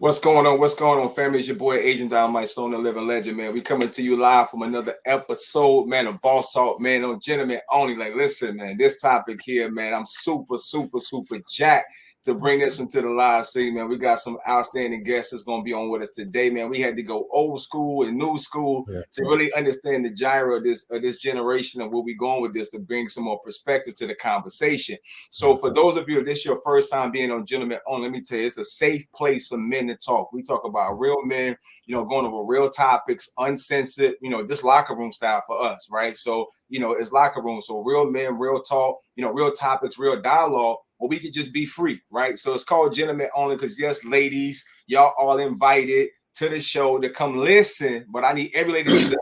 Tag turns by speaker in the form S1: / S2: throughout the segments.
S1: What's going on? What's going on, family? It's your boy, Agent Dynamite, Stone the Living Legend, man. We coming to you live from another episode, man, of Boss Talk, man, on Gentlemen Only. Like, listen, man, this topic here, man, I'm super jacked to bring this one to the live scene, man. We got some outstanding guests that's going to be on with us today, man. We had to go old school and new school to really understand the gyro of this generation and where we going with this to bring some more perspective to the conversation. So for those of you, if this is your first time being on Gentlemen Only, let me tell you, it's a safe place for men to talk. We talk about real men, going over real topics, uncensored, just locker room style for us, right? So, it's locker room. So real men, real talk, real topics, real dialogue. Well, we could just be free, right? So it's called Gentlemen Only because, yes, ladies, y'all all invited to the show to come listen, but I need every lady to do that.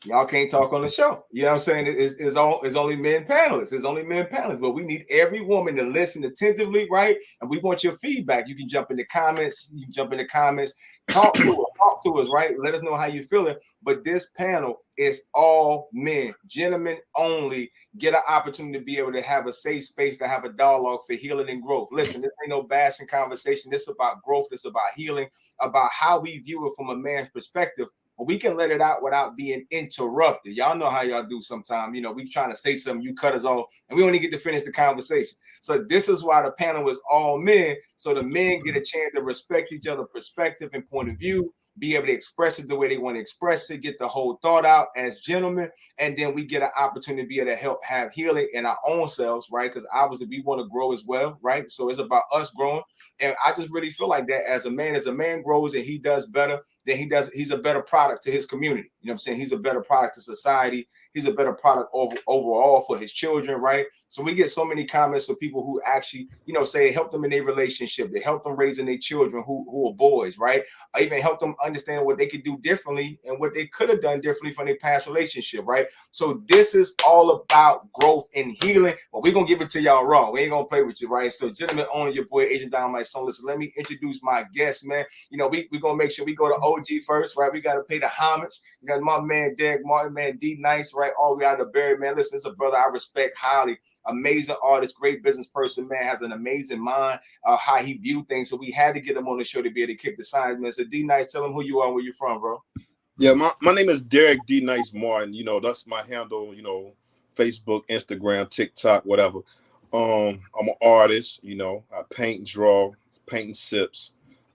S1: Y'all can't talk on the show. You know what I'm saying? It's only men panelists. It's only men panelists, but we need every woman to listen attentively, right? And we want your feedback. You can jump in the comments. Talk to us, right? Let us know how you're feeling. But this panel is all men, gentlemen only. Get an opportunity to be able to have a safe space to have a dialogue for healing and growth. Listen, this ain't no bashing conversation. This is about growth. This is about healing, about how we view it from a man's perspective. We can let it out without being interrupted. Y'all know how y'all do sometimes. We trying to say something, you cut us off, and we only get to finish the conversation. So this is why the panel is all men, so the men get a chance to respect each other's perspective and point of view, be able to express it the way they want to express it, get the whole thought out as gentlemen, and then we get an opportunity to be able to help have healing in our own selves, right? Because obviously we want to grow as well, right? So it's about us growing, and I just really feel like that as a man grows and he does better, then he's a better product to his community. You know what I'm saying? He's a better product to society. He's a better product overall for his children, right? So we get so many comments of people who actually, say help them in their relationship. They help them raising their children who are boys, right? Or even help them understand what they could do differently and what they could have done differently from their past relationship, right? So this is all about growth and healing. But we're going to give it to y'all raw. We ain't going to play with you, right? So Gentlemen Only, your boy, Agent Dynamite. So listen, let me introduce my guest, man. We're going to make sure we go to OG first, right? We got to pay the homage. My man, Derek Martin, man, D Nice, right? All the way out of Barry, man. Listen, it's a brother I respect highly. Amazing artist, great business person, man, has an amazing mind, how he view things. So we had to get him on the show to be able to kick the signs, man. So D Nice, tell him who you are and where you're from, bro.
S2: Yeah, my name is Derek D Nice Martin. That's my handle, Facebook, Instagram, TikTok, whatever. I'm an artist, I paint and draw, paint and sips.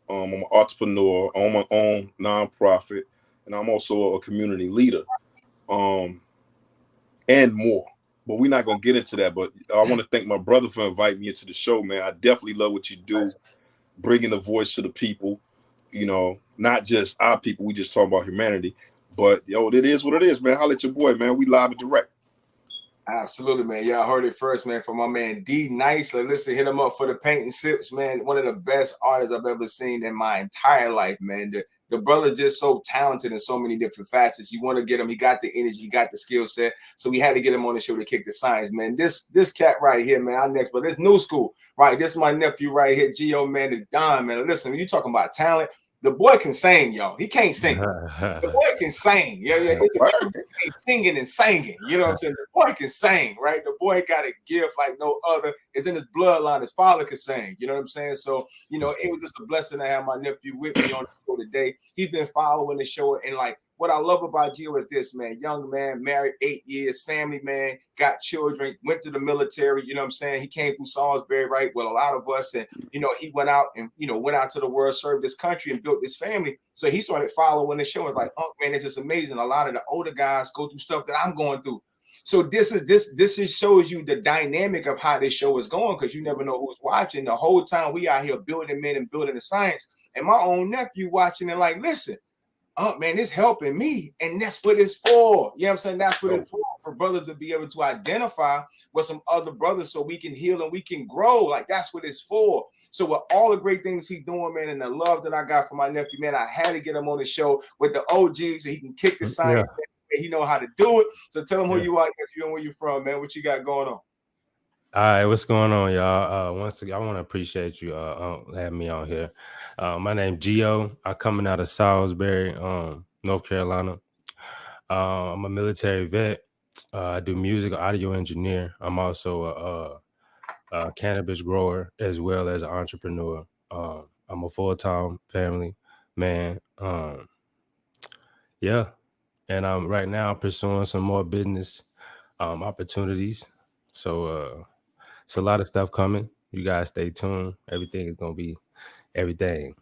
S2: I'm an entrepreneur, I own my own nonprofit, and I'm also a community leader. And more. But we're not going to get into that. But I want to thank my brother for inviting me into the show, man. I definitely love what you do, bringing the voice to the people, not just our people. We just talk about humanity. But, it is what it is, man. Holla at your boy, man. We live and direct.
S1: Absolutely, man. Y'all heard it first, man, from my man D Nice. Listen, hit him up for the paint and sips, man. One of the best artists I've ever seen in my entire life, man. The brother's just so talented in so many different facets. You want to get him. He got the energy. He got the skill set. So we had to get him on the show to kick the signs, man. This cat right here, man, our next, but this new school, right? This my nephew right here, Gio, man, the Don, man. Listen, when you talking about talent, the boy can sing, y'all. He can't sing. The boy can sing. Yeah. It's singing and singing. You know what I'm saying? The boy can sing, right? The boy got a gift like no other. It's in his bloodline. His father could sing. You know what I'm saying? So, it was just a blessing to have my nephew with me on the show today. He's been following the show, and what I love about Gio is this, man. Young man, married 8 years, family man, got children, went to the military. You know what I'm saying? He came through Salisbury, right, with a lot of us. And, he went out and, went out to the world, served this country and built this family. So he started following the show. It's like, oh, man, it's just amazing. A lot of the older guys go through stuff that I'm going through. So this shows you the dynamic of how this show is going, because you never know who's watching. The whole time we out here building men and building the science. And my own nephew watching it like, listen, oh man, it's helping me. And that's what it's for. You know what I'm saying? That's what
S2: Oh,
S1: it's for brothers to be able to identify with some other brothers so we can heal and we can grow. Like that's what it's for. So with all the great things he's doing, man, and the love that I got for my nephew, man, I had to get him on the show with the OG so he can kick the science. Man. He know how to do it. So tell him who you are, nephew, and where you from, man. What you got going on?
S3: All right, what's going on, y'all? Once again, I want to appreciate you having me on here. My name's Gio. I'm coming out of Salisbury, North Carolina. I'm a military vet. I do music, audio engineer. I'm also a cannabis grower as well as an entrepreneur. I'm a full-time family man. Yeah, and I'm right now pursuing some more business opportunities. So it's a lot of stuff coming. You guys stay tuned. Everything is gonna be everything.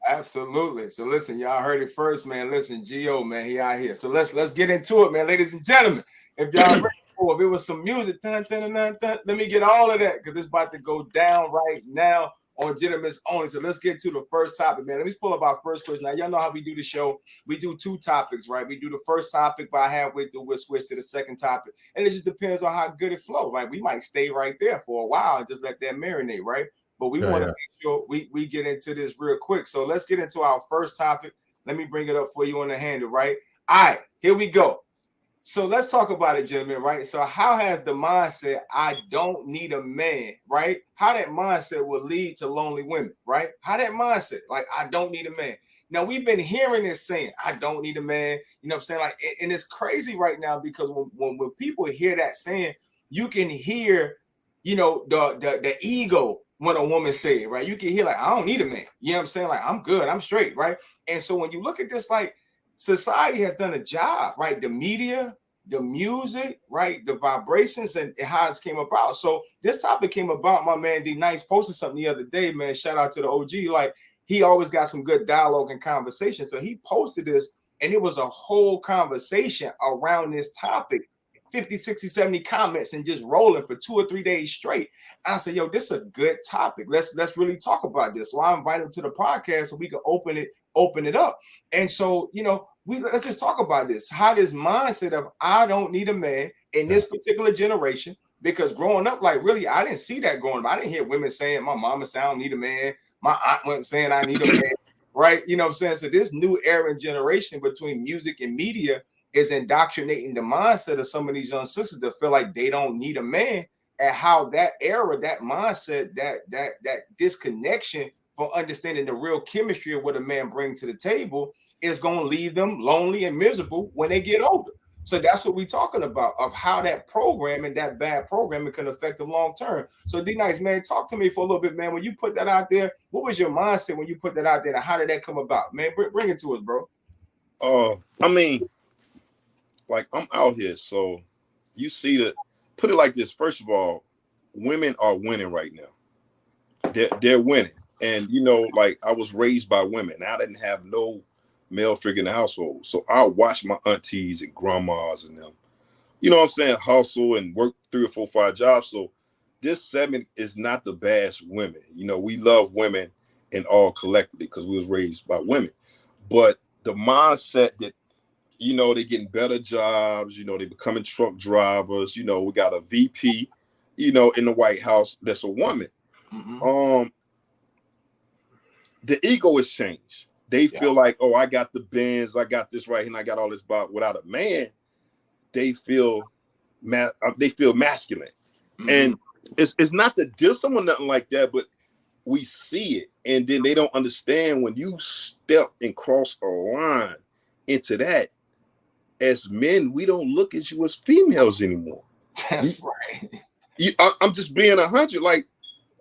S1: Absolutely. So listen, y'all heard it first, man. Listen, Gio, man, he out here. So let's get into it, man, ladies and gentlemen. If y'all ready for if it was some music, dun, dun, dun, dun, let me get all of that because it's about to go down right now on Gentlemen's Only. So let's get to the first topic, man. Let me pull up our first question. Now, y'all know how we do the show. We do two topics, right? We do the first topic by halfway through, we'll switch to the second topic. And it just depends on how good it flows, right? We might stay right there for a while and just let that marinate, right? But we want to make sure we get into this real quick. So let's get into our first topic. Let me bring it up for you on the handle, right? All right, here we go. So let's talk about it, gentlemen, right? So how has the mindset, I don't need a man, right? How that mindset will lead to lonely women, right? How that mindset, like, I don't need a man. Now, we've been hearing this saying, I don't need a man. You know what I'm saying? Like, and it's crazy right now because when people hear that saying, you can hear, you know, the ego when a woman say it, right? You can hear like, I don't need a man. You know what I'm saying? Like, I'm good, I'm straight, right? And so when you look at this, like, society has done a job, right? The media, the music, right? The vibrations and how it came about. So this topic came about. My man D Nice posted something the other day, man. Shout out to the OG. Like, he always got some good dialogue and conversation. So he posted this, and it was a whole conversation around this topic. 50, 60, 70 comments and just rolling for 2 or 3 days straight. I said, yo, this is a good topic. Let's really talk about this. So I invited him to the podcast so we can open it up. And so, you know, let's just talk about this. How this mindset of I don't need a man in this particular generation, because growing up, like, really, I didn't see that growing up. I didn't hear women saying, my mama said I don't need a man. My aunt wasn't saying I need a man, right? You know what I'm saying? So this new era and generation between music and media is indoctrinating the mindset of some of these young sisters that feel like they don't need a man, and how that era, that mindset, that disconnection for understanding the real chemistry of what a man brings to the table is going to leave them lonely and miserable when they get older. So that's what we're talking about, of how that programming, that bad programming, can affect them long term. So D Nice, man, talk to me for a little bit, man. When you put that out there, what was your mindset when you put that out there, and how did that come about, man? Bring it to us, bro.
S2: I mean, like, I'm out here, so you see that. Put it like this. First of all, women are winning right now. They're winning, and you know, like, I was raised by women. I didn't have no male figure in the household, so I watched my aunties and grandmas and them, you know what I'm saying, hustle and work 3 or 4, 5 jobs. So this segment is not the bash women. You know, we love women and all collectively because we was raised by women, but the mindset that, you know, they're getting better jobs, you know, they're becoming truck drivers, you know, we got a VP, you know, in the White House that's a woman. The ego has changed. They feel like, oh, I got the Benz, I got this right here, and I got all this. But without a man, they feel masculine. And it's not to diss someone, nothing like that, but we see it, and then they don't understand when you step and cross a line into that. As men, we don't look at you as females anymore.
S1: That's right.
S2: I'm just being 100. Like,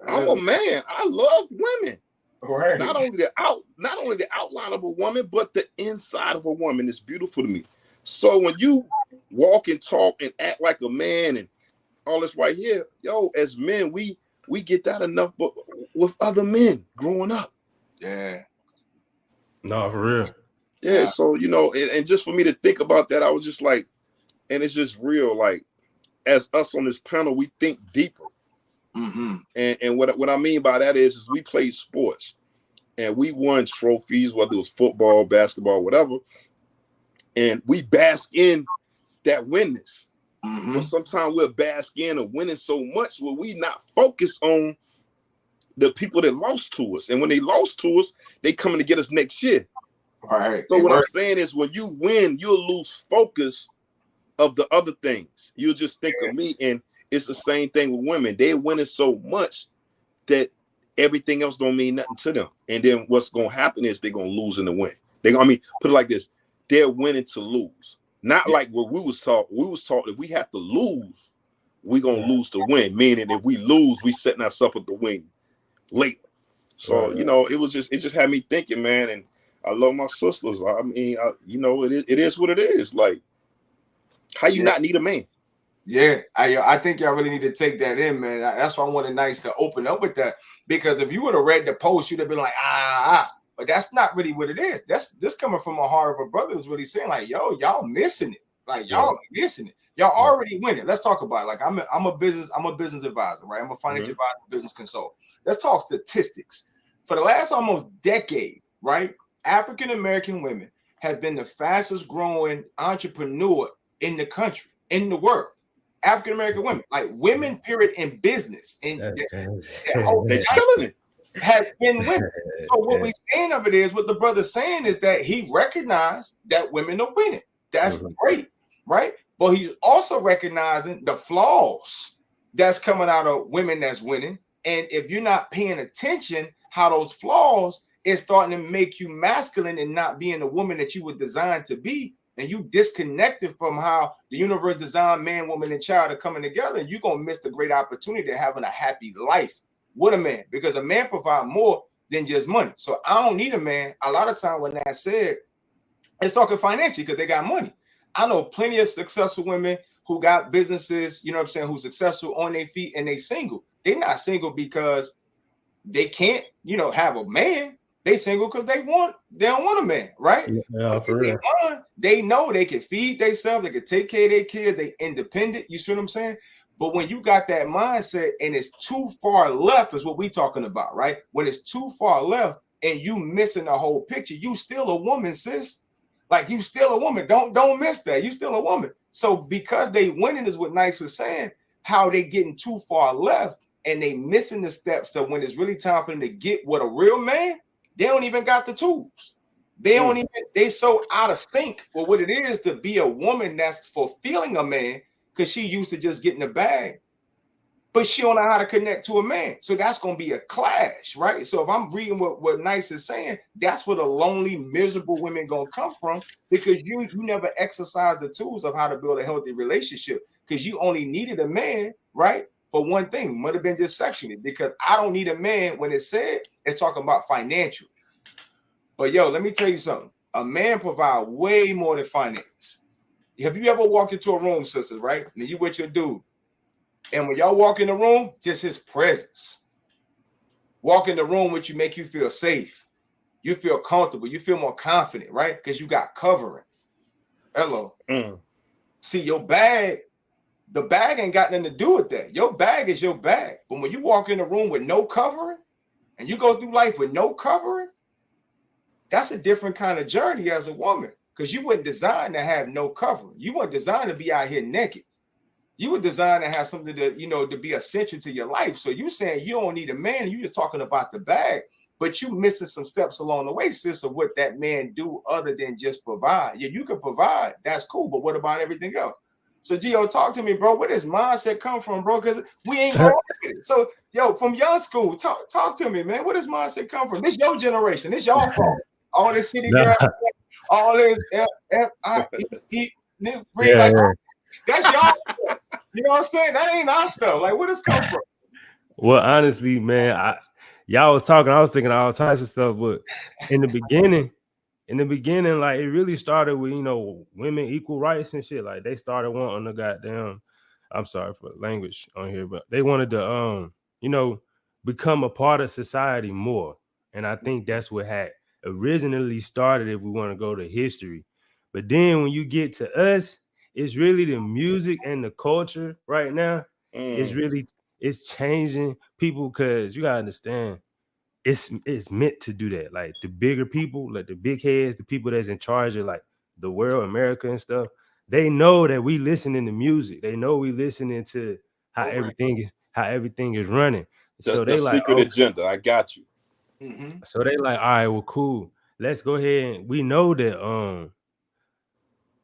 S2: I'm a man. I love women.
S1: Right.
S2: Not only the outline of a woman, but the inside of a woman is beautiful to me. So when you walk and talk and act like a man and all this right here, yo, as men, we get that enough, but with other men growing up.
S1: Yeah.
S3: No, for real.
S2: Yeah. So, you know, and just for me to think about that, I was just like, and it's just real. Like, as us on this panel, we think deeper. And what I mean by that is we play sports. and we won trophies, whether it was football, basketball, whatever, and we bask in that winness.
S1: Mm-hmm.
S2: But sometimes we'll bask in of winning so much where we not focused on the people that lost to us. And when they lost to us, they coming to get us next year.
S1: Right.
S2: So what I'm saying is when you win, you'll lose focus of the other things. You'll just think of me. And it's the same thing with women. They're winning so much that everything else don't mean nothing to them. And then what's going to happen is they're going to lose in the win. Put it like this. They're winning to lose. Not like what we was taught. We was taught if we have to lose, we're going to lose to win. Meaning if we lose, we setting ourselves up to win later. So, it just had me thinking, man. And I love my sisters. I mean, it is what it is. Like, how you not need a man?
S1: Yeah, I think y'all really need to take that in, man. That's why I wanted Nice to open up with that, because if you would have read the post, you'd have been like, but that's not really what it is. This coming from a heart of a brother is really saying like, yo, y'all missing it. Like y'all missing it. Y'all already winning. Let's talk about it. Like I'm a business advisor, right? I'm a financial advisor, business consultant. Let's talk statistics. For the last almost decade, right? African American women has been the fastest growing entrepreneur in the country, in the world. African American women, like women, period, in business, and
S2: they're killing it.
S1: Has been women. So what we're saying of it is, what the brother's saying is that he recognized that women are winning. That's great, right? But he's also recognizing the flaws that's coming out of women that's winning. And if you're not paying attention, how those flaws is starting to make you masculine and not being the woman that you were designed to be. And you disconnected from how the universe designed man, woman, and child are coming together, you're going to miss the great opportunity of having a happy life with a man, because a man provides more than just money. So I don't need a man. A lot of times when that's said, it's talking financially because they got money. I know plenty of successful women who got businesses, you know what I'm saying, who's successful on their feet and they single. They're not single because they can't, have a man. They single because they don't want a man, right?
S3: Yeah, for real.
S1: They know they can feed themselves, they can take care of their kids, they independent. You see what I'm saying? But when you got that mindset and it's too far left, is what we talking about, right? When it's too far left and you missing the whole picture, you still a woman, sis. Like you still a woman. Don't miss that. You still a woman. So because they winning is what Nice was saying, how they getting too far left and they missing the steps. So when it's really time for them to get with a real man, they don't even got the tools. They so out of sync with what it is to be a woman that's fulfilling a man, because she used to just getting the bag, but she don't know how to connect to a man. So that's going to be a clash, right? So if I'm reading what Nice is saying, that's where the lonely, miserable women going to come from, because you never exercise the tools of how to build a healthy relationship, because you only needed a man, right? For one thing, might have been just sexually, because I don't need a man when it's said, it's talking about financial. But yo, let me tell you something. A man provides way more than finance. Have you ever walked into a room, sisters, right? And you with your dude. And when y'all walk in the room, just his presence. Walk in the room with you, make you feel safe. You feel comfortable. You feel more confident, right? Because you got covering. Hello. See, your bag, the bag ain't got nothing to do with that. Your bag is your bag. But when you walk in the room with no covering and you go through life with no covering, that's a different kind of journey as a woman, because you weren't designed to have no covering. You weren't designed to be out here naked. You were designed to have something that, to be essential to your life. So you saying you don't need a man, you just talking about the bag, but you missing some steps along the way, sis, of what that man do other than just provide. Yeah, you can provide, that's cool, but what about everything else? So Gio, talk to me, bro. Where does mindset come from, bro? Because we ain't going with it. So, yo, from young school, talk to me, man. Where does mindset come from? This your generation. This y'all fault. All this city girl, all this F-I-E, that's y'all. You know what I'm saying? That ain't our stuff. Like, where does come from?
S3: Well, honestly, man, y'all was talking. I was thinking all types of stuff, but in the beginning, like it really started with women equal rights and shit. Like they started wanting the goddamn. I'm sorry for language on here, but they wanted to become a part of society more, and I think that's what had originally started. If we want to go to history, but then when you get to us, it's really the music and the culture right now. It's changing people, because you gotta understand, it's meant to do that. Like the bigger people, like the big heads, the people that's in charge of like the world, America and stuff, they know that we listening to music. They know we listening to
S1: Program.
S3: how everything is running. So
S2: The
S3: they like,
S2: secret agenda. I got you.
S1: Mm-hmm.
S3: so they like, all right, well, cool. Let's go ahead and we know that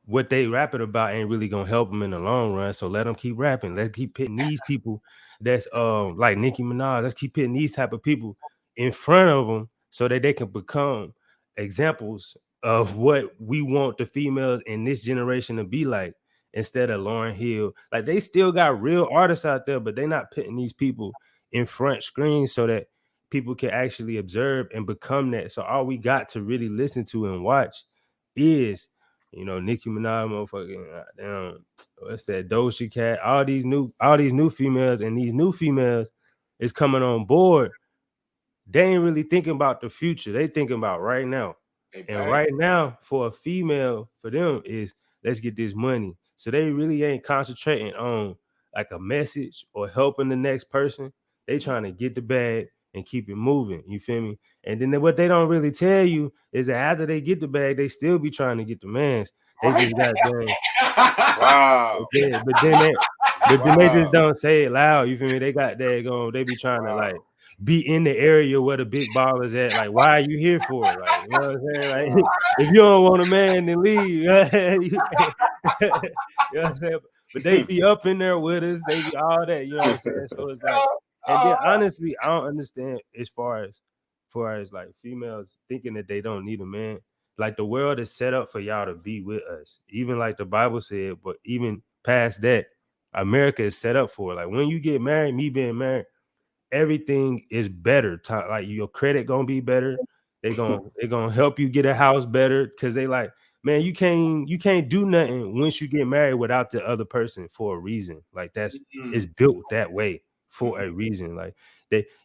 S3: what they rapping about ain't really gonna help them in the long run. So let them keep rapping. Let's keep pitting these people that's like Nicki Minaj. Let's keep pitting these type of people in front of them so that they can become examples of what we want the females in this generation to be like instead of Lauryn Hill. Like they still got real artists out there, but they're not putting these people in front screen so that people can actually observe and become that. So all we got to really listen to and watch is Nicki Minaj, motherfucking what's that, Doja Cat, all these new females, and these new females is coming on board. They ain't really thinking about the future. They thinking about right now. And right now, for a female, for them is let's get this money. So they really ain't concentrating on like a message or helping the next person. They trying to get the bag and keep it moving. You feel me? And then what they don't really tell you is that after they get the bag, they still be trying to get the mans. They just got done.
S2: Wow.
S3: But then they just don't say it loud. You feel me? They got that going. They be trying to like be in the area where the big ballers at. Like, why are you here for? Like, you know what I'm saying? Like, if you don't want a man, then leave. You know what I'm saying? But they be up in there with us. They be all that. You know what I'm saying? So it's like, and then honestly, I don't understand as far as like females thinking that they don't need a man. Like the world is set up for y'all to be with us. Even like the Bible said, but even past that, America is set up for it. Like when you get married, me being married, everything is better. Like your credit gonna be better. They gonna help you get a house better because they like, man, you can't do nothing once you get married without the other person for a reason. Like that's it's built that way for a reason. Like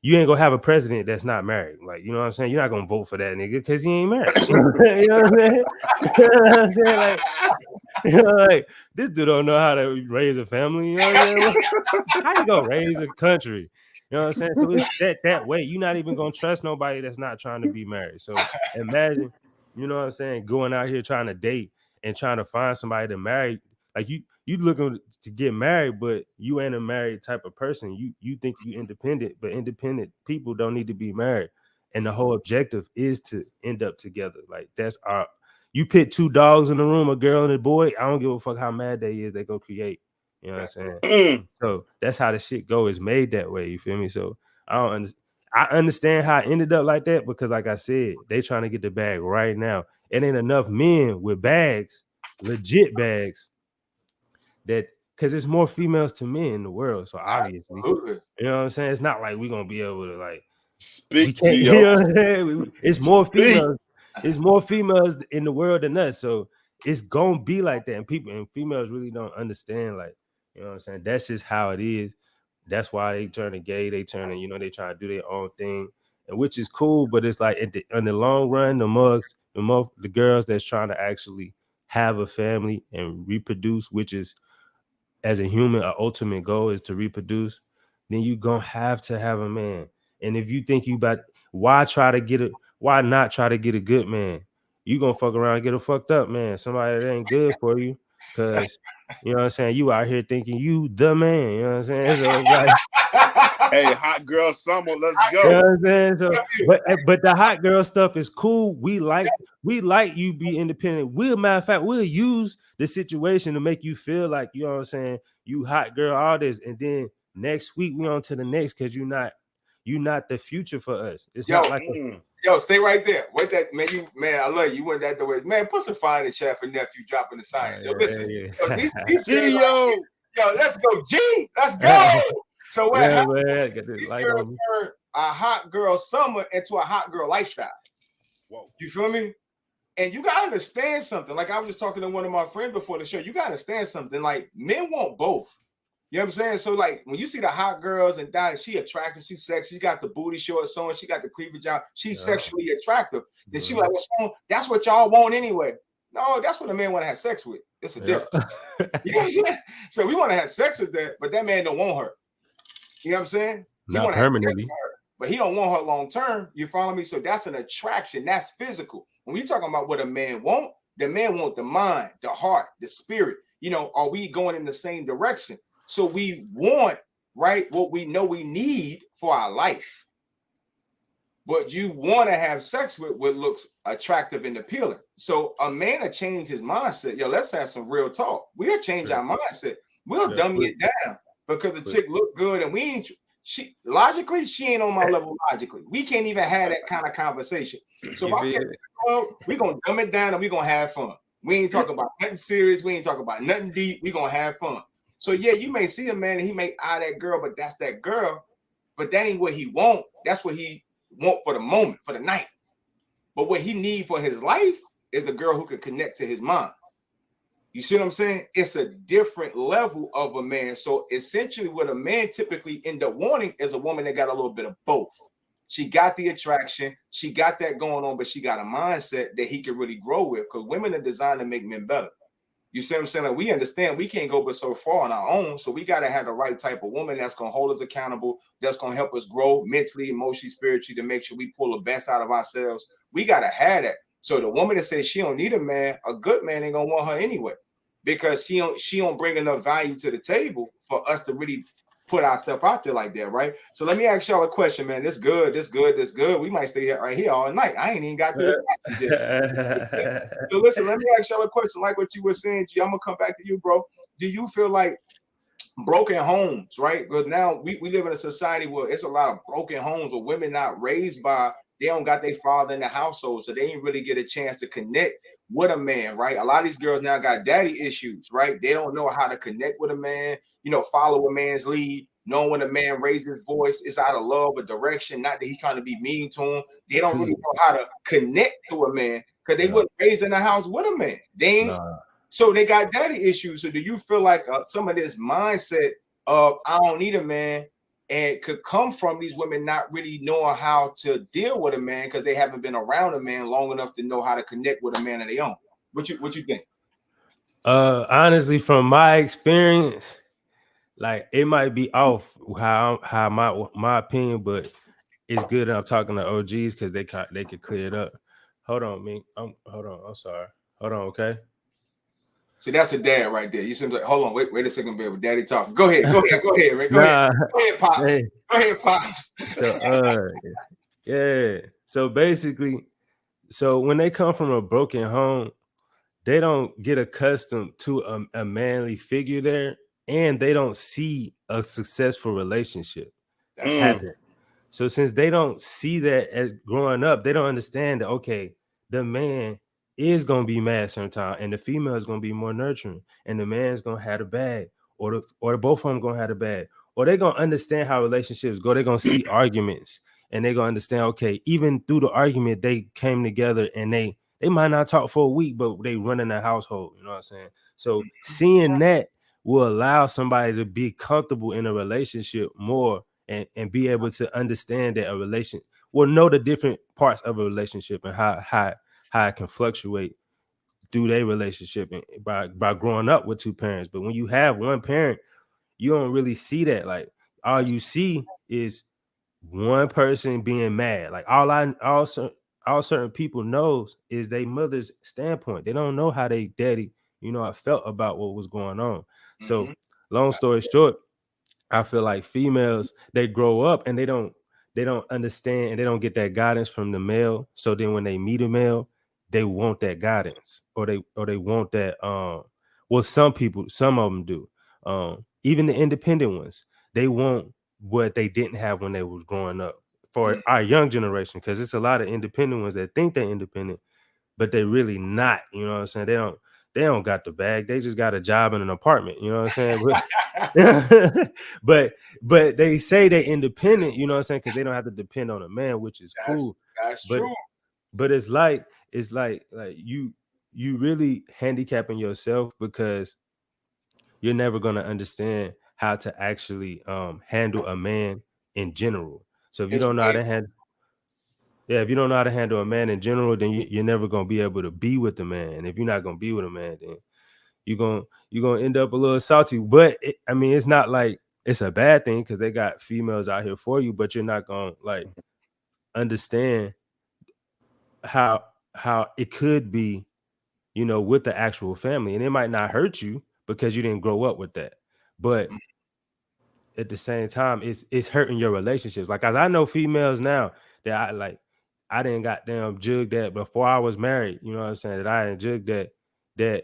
S3: you ain't gonna have a president that's not married. Like, you know what I'm saying? You're not gonna vote for that nigga because he ain't married. You know what I'm saying? You know what I'm saying? Like, like this dude don't know how to raise a family. You know what I'm saying? How you gonna raise a country? You know what I'm saying? So it's set that way. You're not even gonna trust nobody that's not trying to be married. So imagine, you know what I'm saying, going out here trying to date and trying to find somebody to marry. Like you looking to get married, but you ain't a married type of person. You think you independent, but independent people don't need to be married. And the whole objective is to end up together. Like that's our. You put two dogs in the room, a girl and a boy. I don't give a fuck how mad they is. They gonna create. You know what I'm saying? So that's how the shit go. It's made that way. You feel me? So I understand how it ended up like that because, like I said, they trying to get the bag right now. It ain't enough men with bags, legit bags, that because there's more females to men in the world. So obviously, you know what I'm saying? It's not like we're gonna be able to like we can't. You know what I'm saying? It's more females. It's more females in the world than us. So it's gonna be like that. And females really don't understand, like, you know what I'm saying? That's just how it is. That's why they turn gay, they turn they try to do their own thing, and which is cool, but it's like in the long run, the girls that's trying to actually have a family and reproduce, which is as a human, our ultimate goal is to reproduce, then you gonna have to have a man. And if you think why not try to get a good man? You gonna fuck around and get a fucked up man, somebody that ain't good for you, because you know what I'm saying, you out here thinking you the man, you know what I'm saying? So it's like,
S2: hey, hot girl summer, let's go.
S3: you know what I'm saying? So, but the hot girl stuff is cool. We like you be independent. Matter of fact, we'll use the situation to make you feel like, you know what I'm saying, you hot girl, all this, and then next week we on to the next because you're not the future for us. It's not like
S1: stay right there. Wait, that man, I love you. You went that the way, man. Put some fire in the chat for nephew dropping the science. Yo, listen, yo, these yo, let's go, G, let's go. So what happened? These girls turned a hot girl summer into a hot girl lifestyle. Whoa. You feel me? And you gotta understand something. Like I was just talking to one of my friends before the show. You gotta understand something. Like men want both. You know what I'm saying? So like when you see the hot girls and she attractive, she's sexy, she got the booty shorts on, she got the cleavage out, she's sexually attractive. Then she like, well, that's what y'all want anyway. No, that's what a man want to have sex with. It's a difference. You know what I'm saying? So we want to have sex with that, but that man don't want her. You know what I'm saying?
S3: Not permanently.
S1: but he don't want her long term. You follow me? So that's an attraction. That's physical. When we talking about what a man want, the man want the mind, the heart, the spirit. You know, are we going in the same direction? So we want, right, what we know we need for our life. But you want to have sex with what looks attractive and appealing. So a man will change his mindset. Yo, let's have some real talk. We'll change our mindset. We'll dummy it down because the chick look good and we ain't. She logically, she ain't on my level. Logically, we can't even have that kind of conversation. So if I get, we're gonna dumb it down and we're gonna have fun. We ain't talking about nothing serious. We ain't talking about nothing deep. We're gonna have fun. So yeah, you may see a man and he may eye that girl, but that's that girl. But that ain't what he want. That's what he want for the moment, for the night. But what he need for his life is the girl who could connect to his mind. You see what I'm saying? It's a different level of a man. So essentially what a man typically end up wanting is a woman that got a little bit of both. She got the attraction, she got that going on, but she got a mindset that he can really grow with, because women are designed to make men better. You see what I'm saying? Like, we understand we can't go but so far on our own. So we got to have the right type of woman that's going to hold us accountable, that's going to help us grow mentally, emotionally, spiritually, to make sure we pull the best out of ourselves. We got to have that. So the woman that says she don't need a man, a good man ain't going to want her anyway, because she don't bring enough value to the table for us to really put our stuff out there like that, right? So let me ask y'all a question, man. This good. We might stay right here all night. I ain't even got to the questions yet. So listen, let me ask y'all a question, like what you were saying, G. I'm gonna come back to you, bro. Do you feel like broken homes, right? Because now we live in a society where it's a lot of broken homes where women not raised by, they don't got their father in the household, so they ain't really get a chance to connect with a man, right? A lot of these girls now got daddy issues, right? They don't know how to connect with a man, follow a man's lead, knowing when a man raises his voice, it's out of love or direction, not that he's trying to be mean to him. They don't really know how to connect to a man because they weren't raised in the house with a man. They ain't, so they got daddy issues. So do you feel like some of this mindset of I don't need a man and could come from these women not really knowing how to deal with a man because they haven't been around a man long enough to know how to connect with a man of their own? What you think?
S3: Honestly, from my experience, like it might be off how my opinion, but it's good that I'm talking to OGs because they could clear it up. Hold on, hold on. I'm sorry. Hold on, okay.
S1: See, that's a dad right there. You seem like, hold on, wait a second, baby. Daddy talking. Go ahead, Rick. Go ahead, Pops. Hey. Go ahead, Pops.
S3: So yeah. So basically, so when they come from a broken home, they don't get accustomed to a manly figure there, and they don't see a successful relationship happen. So since they don't see that as growing up, they don't understand that, okay, the man is going to be mad sometime and the female is going to be more nurturing and the man's going to have the bag, or the both of them going to have the bag, or they're going to understand how relationships go. They're going to see arguments and they're going to understand, okay, even through the argument, they came together and they might not talk for a week, but they run in the household. You know what I'm saying? So seeing that will allow somebody to be comfortable in a relationship more and be able to understand that a relation will know the different parts of a relationship and how it can fluctuate through their relationship and by growing up with two parents. But when you have one parent, you don't really see that. Like all you see is one person being mad. Like all certain people knows is their mother's standpoint. They don't know how they daddy, I felt about what was going on. So long story short, I feel like females, they grow up and they don't understand and they don't get that guidance from the male. So then when they meet a male, they want that guidance or they want that well, some of them do. Even the independent ones, they want what they didn't have when they was growing up. For our young generation, because it's a lot of independent ones that think they're independent, but they're really not. You know what I'm saying? They don't got the bag. They just got a job in an apartment. You know what I'm saying? but they say they're independent. You know what I'm saying? Because they don't have to depend on a man, which is cool.
S1: That's true.
S3: But it's like you really handicapping yourself because you're never gonna understand how to actually handle a man in general. So if you don't know how to handle, if you don't know how to handle a man in general, then you're never gonna be able to be with the man. And if you're not gonna be with a man, then you're gonna end up a little salty. But it's not like it's a bad thing because they got females out here for you, but you're not gonna like understand how it could be, you know, with the actual family, and it might not hurt you because you didn't grow up with that, but at the same time, it's hurting your relationships. Like, as I know females now that I didn't goddamn jug that before I was married. You know what I'm saying? That I didn't jug that.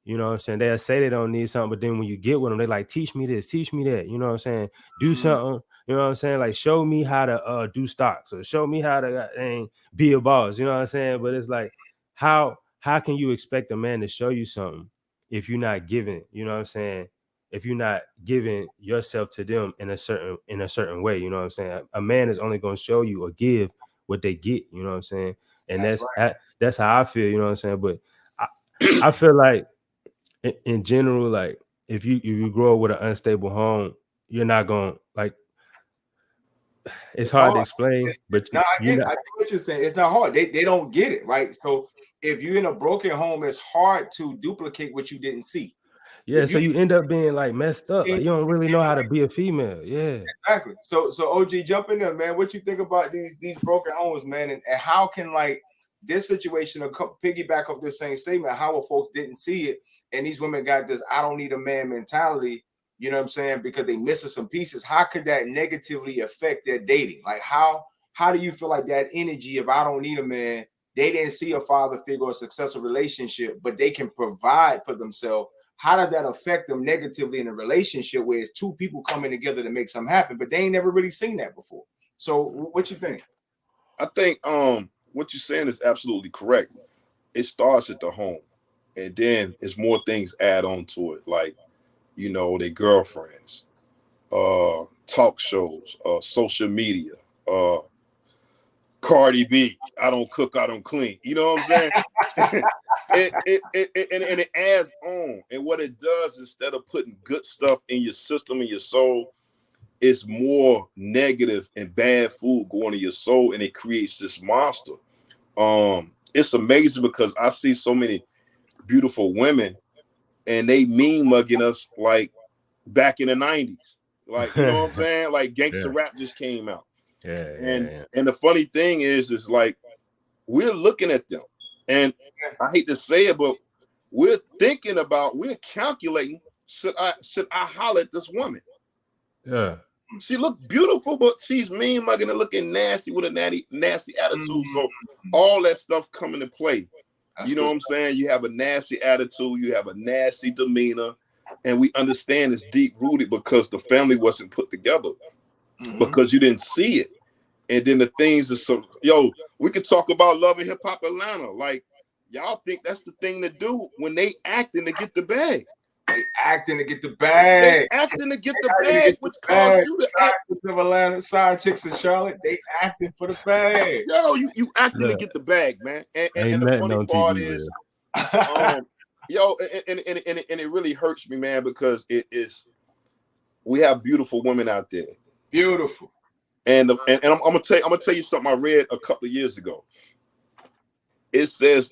S3: You know what I'm saying? They'll say they don't need something, but then when you get with them, they like, teach me this, teach me that. You know what I'm saying? Do something. You know what I'm saying? Like, show me how to do stocks, or show me how to be a boss. You know what I'm saying? But it's like, how can you expect a man to show you something if you're not giving? You know what I'm saying? If you're not giving yourself to them in a certain way, you know what I'm saying? A man is only going to show you or give what they get, you know what I'm saying? And
S1: That's right.
S3: that's how I feel, you know what I'm saying? But I feel like in general, like if you grow up with an unstable home, you're not going to like, it's
S1: It's
S3: hard to
S1: hard.
S3: explain, but
S1: No, I
S3: you're
S1: get it.
S3: not.
S1: I get what you're saying. It's not hard. They don't get it, right? So if you're in a broken home, it's hard to duplicate what you didn't see.
S3: Yeah,
S1: If
S3: so
S1: you
S3: you end up being like messed up. Like, you don't really know how to be a female. Yeah.
S1: exactly. So OG, jump in there, man. What you think about these broken homes, man, and how can like this situation piggyback off this same statement? How folks didn't see it, and these women got this "I don't need a man" mentality. You know what I'm saying? Because they missing some pieces. How could that negatively affect their dating? Like how do you feel like that energy of "I don't need a man"? They didn't see a father figure or a successful relationship, but they can provide for themselves. How does that affect them negatively in a relationship where it's two people coming together to make something happen, but they ain't never really seen that before? So what you think?
S2: I think what you're saying is absolutely correct. It starts at the home, and then it's more things add on to it, like, you know, their girlfriends, talk shows, social media, uh Cardi B, I don't cook, I don't clean. You know what I'm saying? And it adds on. And what it does, instead of putting good stuff in your system and your soul, it's more negative and bad food going to your soul, and it creates this monster. It's amazing because I see so many beautiful women, and they mean mugging us like back in the 90s. Like, you know what I'm saying? Like gangster
S3: Yeah.
S2: rap just came out.
S3: Yeah.
S2: And the funny thing is like we're looking at them, and I hate to say it, but we're calculating, should I holler at this woman?
S3: Yeah.
S2: She looked beautiful, but she's mean mugging and looking nasty with a nasty attitude. So all that stuff come into play. You know what I'm saying? You have a nasty attitude, you have a nasty demeanor, and we understand it's deep rooted because the family wasn't put together, because you didn't see it. And then the things are so, we could talk about Love and Hip Hop Atlanta. Like, y'all think that's the thing to do when they acting to get the bag.
S1: They acting to get the bag.
S2: They acting to get the bag, which caused you to
S1: act. Of Atlanta, side chicks in Charlotte, they acting for the bag.
S2: Yo, you acting to get the bag, man. And the funny part is, and it really hurts me, man, because we have beautiful women out there.
S1: Beautiful.
S2: And I'm gonna tell you something I read a couple of years ago. It said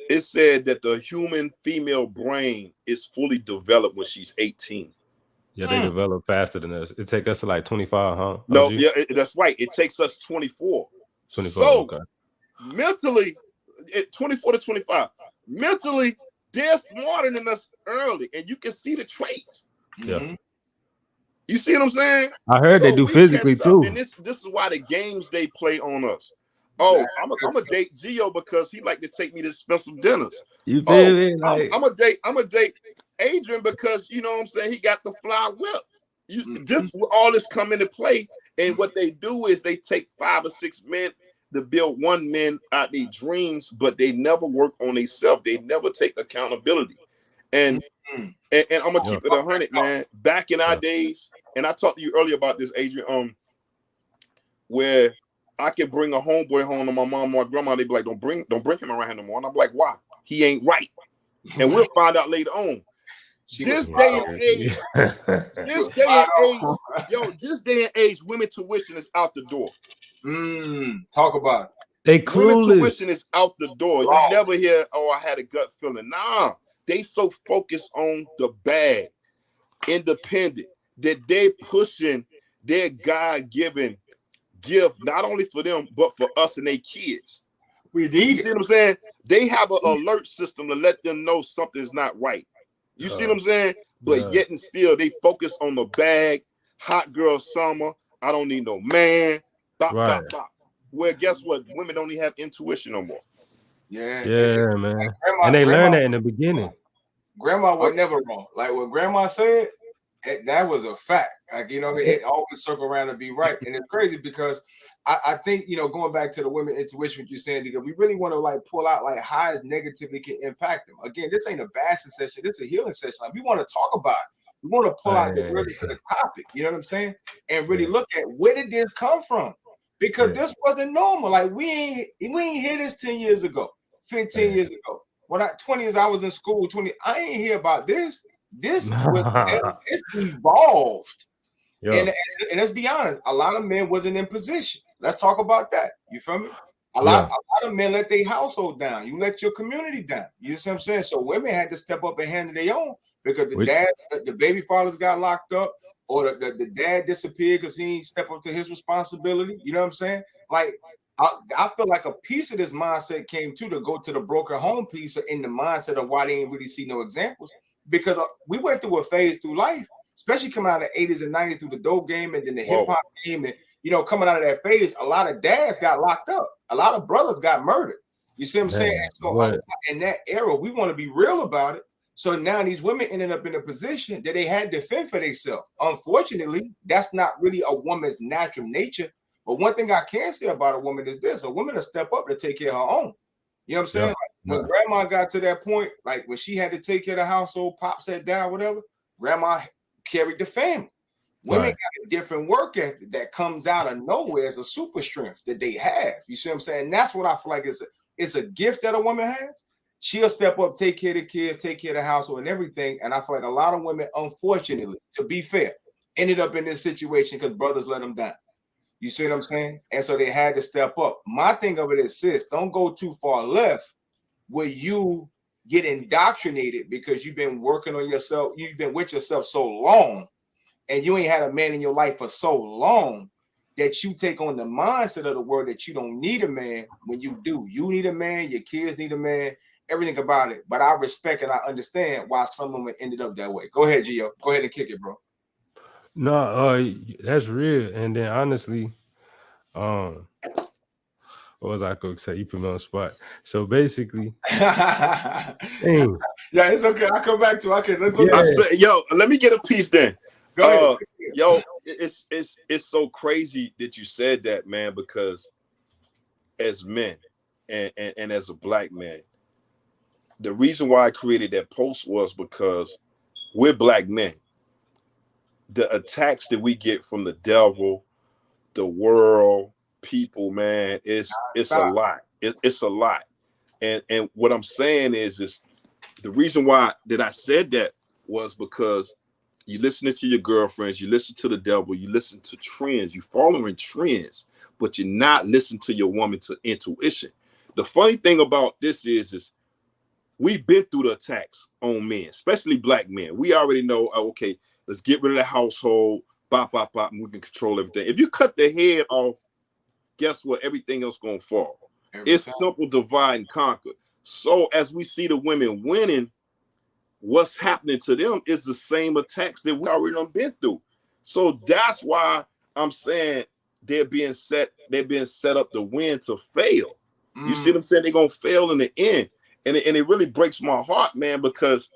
S2: that the human female brain is fully developed when she's 18.
S3: Yeah, they develop faster than us. It takes us to like 25, huh?
S2: No, yeah, that's right. It takes us 24.
S3: 24.
S2: So
S3: okay.
S2: Mentally, 24 to 25. Mentally, they're smarter than us early, and you can see the traits.
S3: Yeah.
S2: You see what I'm saying?
S3: I heard they do physically too.
S2: And this is why the games they play on us. Oh, I'm a date Gio because he like to take me to expensive dinners.
S3: You feel me?
S2: Like, I'm a date Adrian because, you know what I'm saying, he got the fly whip. All this come into play, and what they do is they take 5 or 6 men to build one man out their dreams, but they never work on themselves. They never take accountability. And I'm gonna keep it 100, man. Back in our days, and I talked to you earlier about this, Adrian, where I could bring a homeboy home to my mom or my grandma. They'd be like, don't bring him around here no more. And I'm like, why? He ain't right. And we'll find out later on. This day and age, women tuition is out the door.
S1: Talk about it.
S3: They clueless.
S2: Women tuition is out the door. You never hear, oh, I had a gut feeling. Nah, they so focused on the bag, independent. that they pushing their God-given gift, not only for them, but for us and their kids.
S1: We
S2: You
S1: need
S2: see
S1: it.
S2: what I'm saying? They have an alert system to let them know something's not right. You see what I'm saying? But yet and still, they focus on the bag, hot girl summer, I don't need no man, bop,
S3: Right.
S2: bop, bop. Well, guess what? Women don't even have intuition no more.
S1: Yeah,
S3: Man. And they learned that in the beginning.
S1: Grandma was never wrong. Like what grandma said, that was a fact. Like, you know, it always circle around to be right. And it's crazy because I think, you know, going back to the women intuition, what you're saying, because we really want to like pull out like how it negatively can impact them. Again, this ain't a bashing session, this is a healing session. Like we want to talk about it. We want to pull out the topic, you know what I'm saying? And really look at where did this come from? Because this wasn't normal. Like we ain't hear this 10 years ago, 15 years ago. When 20 years I was in school, 20, I ain't hear about this. This evolved. And let's be honest, a lot of men wasn't in position. Let's talk about that. You feel me? A lot of men let their household down. You let your community down. You see what I'm saying? So women had to step up and handle their own because the baby fathers got locked up, or the dad disappeared because he didn't step up to his responsibility. You know what I'm saying? Like I feel like a piece of this mindset came to go to the broken home piece in the mindset of why they didn't really see no examples, because we went through a phase through life, especially coming out of the 80s and 90s through the dope game and then the hip hop game, and you know, coming out of that phase, a lot of dads got locked up, a lot of brothers got murdered. You see what I'm saying? And so in that era, we want to be real about it. So now these women ended up in a position that they had to fend for themselves. Unfortunately, that's not really a woman's natural nature. But one thing I can say about a woman is this: a woman will step up to take care of her own. You know what I'm saying? Like when grandma got to that point, like when she had to take care of the household, pop sat down, whatever, grandma carried the family. Women got a different work ethic that comes out of nowhere as a super strength that they have. You see what I'm saying? And that's what I feel like it's a gift that a woman has. She'll step up, take care of the kids, take care of the household and everything. And I feel like a lot of women, unfortunately, to be fair, ended up in this situation because brothers let them down. You see what I'm saying? And so they had to step up. My thing of it is, sis, don't go too far left where you get indoctrinated because you've been working on yourself. You've been with yourself so long and you ain't had a man in your life for so long that you take on the mindset of the world that you don't need a man when you do. You need a man, your kids need a man, everything about it. But I respect and I understand why some women ended up that way. Go ahead, Gio. Go ahead and kick it, bro.
S3: No, that's real. And then honestly, what was I going to say? You put me on the spot. So basically,
S1: yeah, it's okay. I'll come back to it. Okay, let's go.
S2: Yo, let me get a piece then.
S1: Go ahead.
S2: Yo, it's so crazy that you said that, man, because as men and as a black man, the reason why I created that post was because we're black men. The attacks that we get from the devil, the world, people, man, it's a lot. It's a lot. And what I'm saying is the reason why that I said that was because you listening to your girlfriends, you listen to the devil, you listen to trends, you following trends, but you're not listening to your woman to intuition. The funny thing about this is we've been through the attacks on men, especially black men. We already know, okay, let's get rid of the household, bop, bop, bop, and we can control everything. If you cut the head off, guess what? Everything else gonna fall. It's simple, divide and conquer. So as we see the women winning, what's happening to them is the same attacks that we already done been through. So that's why I'm saying they're being set up to win to fail. You see what I'm saying? They're gonna fail in the end. And it really breaks my heart, man, because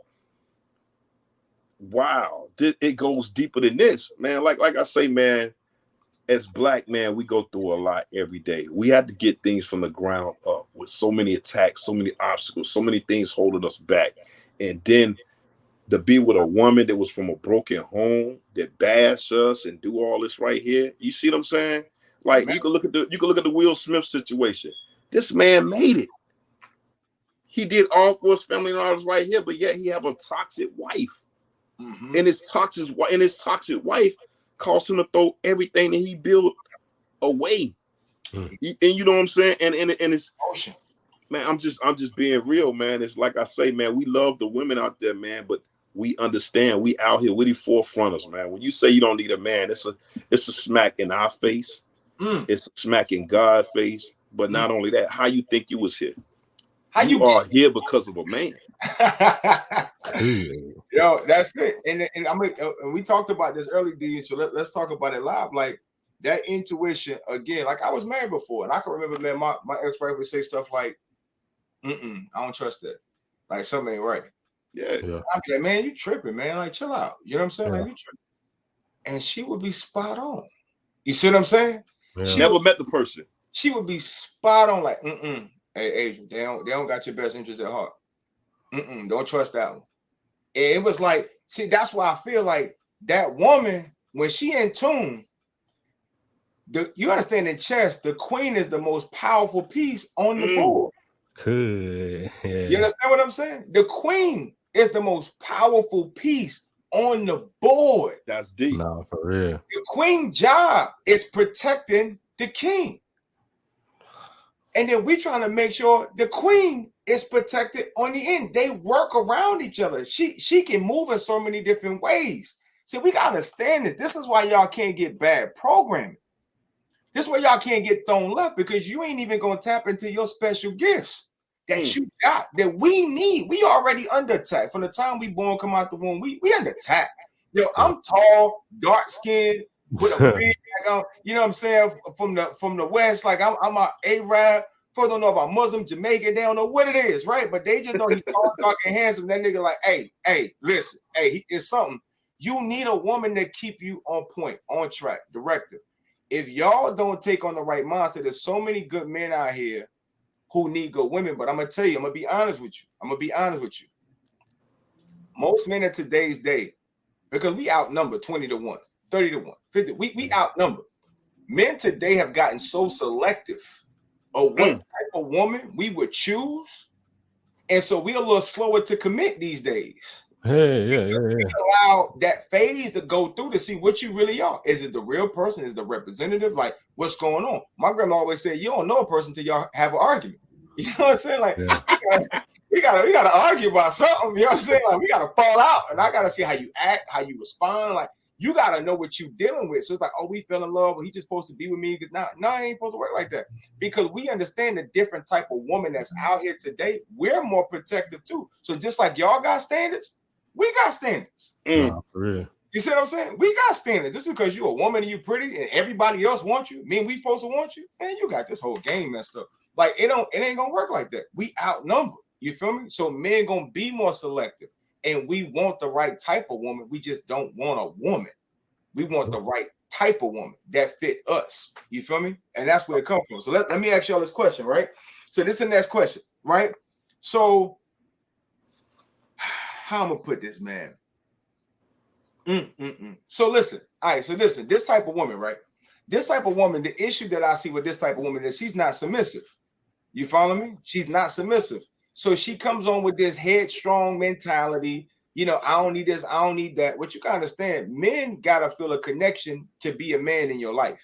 S2: wow, it goes deeper than this, man. Like I say, man, as black man, we go through a lot every day. We had to get things from the ground up with so many attacks, so many obstacles, so many things holding us back. And then to be with a woman that was from a broken home that bash us and do all this right here. You see what I'm saying? Like you can look at the Will Smith situation. This man made it. He did all for his family and all this right here, but yet he have a toxic wife. And his toxic wife caused him to throw everything that he built away. And you know what I'm saying? And it's man, I'm just being real, man. It's like I say, man, we love the women out there, man, but we understand we out here, we the forefronters, man. When you say you don't need a man, it's a smack in our face. It's a smack in God's face. But not only that, how you think you was here?
S1: How
S2: you are here because of a man.
S1: Yo, that's it. And I mean, we talked about this early, D. So let's talk about it live. Like that intuition again. Like I was married before, and I can remember, man, my ex-wife would say stuff like, I don't trust that. Like something ain't right.
S2: Yeah.
S1: I'd be like, man, you tripping, man. Like, chill out. You know what I'm saying? Like, you tripping. And she would be spot on. You see what I'm saying?
S3: Yeah.
S1: She
S2: never met the person.
S1: She would be spot on, like, hey, Adrian, they don't got your best interest at heart. Don't trust that one. And it was like, see, that's why I feel like that woman, when she in tune, you understand in chess, the queen is the most powerful piece on the board.
S3: Good. Yeah.
S1: You understand what I'm saying? The queen is the most powerful piece on the board.
S2: That's deep.
S3: No, for real.
S1: The queen's job is protecting the king. And then we trying to make sure the queen is protected on the end. They work around each other. She can move in so many different ways. See, we got to understand this. This is why y'all can't get bad programming. This is why y'all can't get thrown left, because you ain't even going to tap into your special gifts that you got, that we need. We already under attack. From the time we born, come out the womb, we under attack. Yo, I'm tall, dark skinned, with a beard, you know what I'm saying, from the West. Like I'm an Arab. Folks don't know about Muslim, Jamaican. They don't know what it is, right? But they just know he's tall, dark, and handsome. That nigga like, hey, listen, it's something. You need a woman that keep you on point, on track, directive. If y'all don't take on the right mindset, there's so many good men out here who need good women. But I'm gonna tell you, I'm gonna be honest with you. Most men in today's day, because we outnumber 20-1, 30-1, 50. We outnumber. Men today have gotten so selective of what type of woman we would choose, and so we're a little slower to commit these days.
S3: Yeah.
S1: We allow that phase to go through to see what you really are. Is it the real person? Is it the representative? Like, what's going on? My grandma always said, you don't know a person until y'all have an argument. You know what I'm saying? Like, we gotta argue about something. You know what I'm saying? Like, we gotta fall out, and I gotta see how you act, how you respond. Like, you gotta know what you're dealing with. So it's like, oh, we fell in love, but he just supposed to be with me. Because no, it ain't supposed to work like that. Because we understand the different type of woman that's out here today. We're more protective too. So just like y'all got standards, we got standards.
S3: No, for real.
S1: You see what I'm saying? We got standards. Just because you're a woman and you pretty and everybody else wants you, mean we supposed to want you? Man, you got this whole game messed up. Like, it ain't gonna work like that. We outnumber. You feel me? So men gonna be more selective, and we want the right type of woman. We just don't want a woman. We want the right type of woman that fit us. You feel me? And that's where it comes from. So let me ask y'all this question, right? So this is the next question, right? So how I'm gonna put this, man? So listen, all right. So listen, this type of woman, right? This type of woman, the issue that I see with this type of woman is she's not submissive. You follow me? She's not submissive. So she comes on with this headstrong mentality. You know, I don't need this, I don't need that. What you gotta understand, men gotta feel a connection to be a man in your life.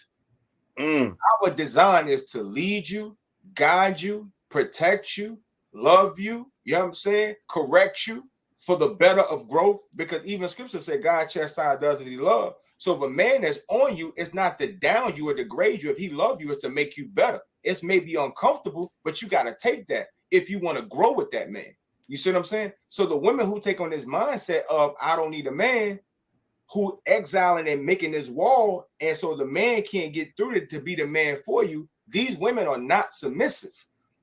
S1: Our design is to lead you, guide you, protect you, love you, you know what I'm saying? Correct you for the better of growth. Because even scripture said God chastises those that he loves. So if a man that's on you, it's not to down you or degrade you. If he loves you, it's to make you better. It's maybe uncomfortable, but you got to take that if you want to grow with that man. You see what I'm saying? So the women who take on this mindset of I don't need a man, who exiling and making this wall, and so the man can't get through it to be the man for you, these women are not submissive.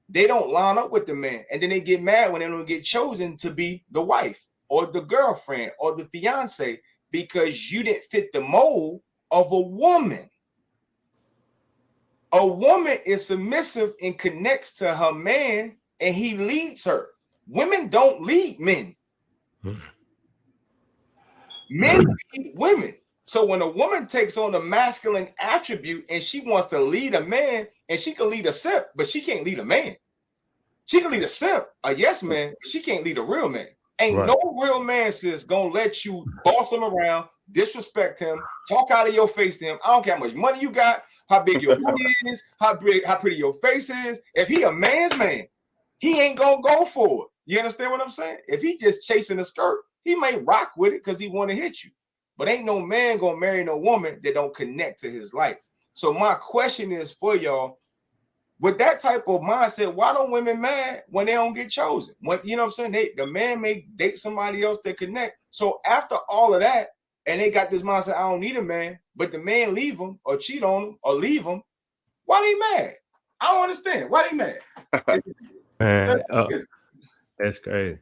S1: They don't line up with the man, and then they get mad when they don't get chosen to be the wife or the girlfriend or the fiance, because you didn't fit the mold of a woman. A woman is submissive and connects to her man, and he leads her. Women don't lead men. Men lead women. So when a woman takes on a masculine attribute and she wants to lead a man, and she can lead a simp, but she can't lead a man. She can lead a simp, a yes man, but she can't lead a real man. Ain't no real man, sis, gonna let you boss him around, disrespect him, talk out of your face to him. I don't care how much money you got, how big your booty is, how pretty your face is. If he a man's man, he ain't gonna go for it. You understand what I'm saying? If he just chasing a skirt, He may rock with it because he want to hit you. But ain't no man gonna marry no woman that don't connect to his life. So my question is for y'all, with that type of mindset, why don't women mad when they don't get chosen? When you know what I'm saying, the man may date somebody else that connect. So after all of that, and they got this mindset, I don't need a man, but the man leave them or cheat on them or leave them, why they mad? I don't understand. Why they mad?
S3: Man, that's crazy.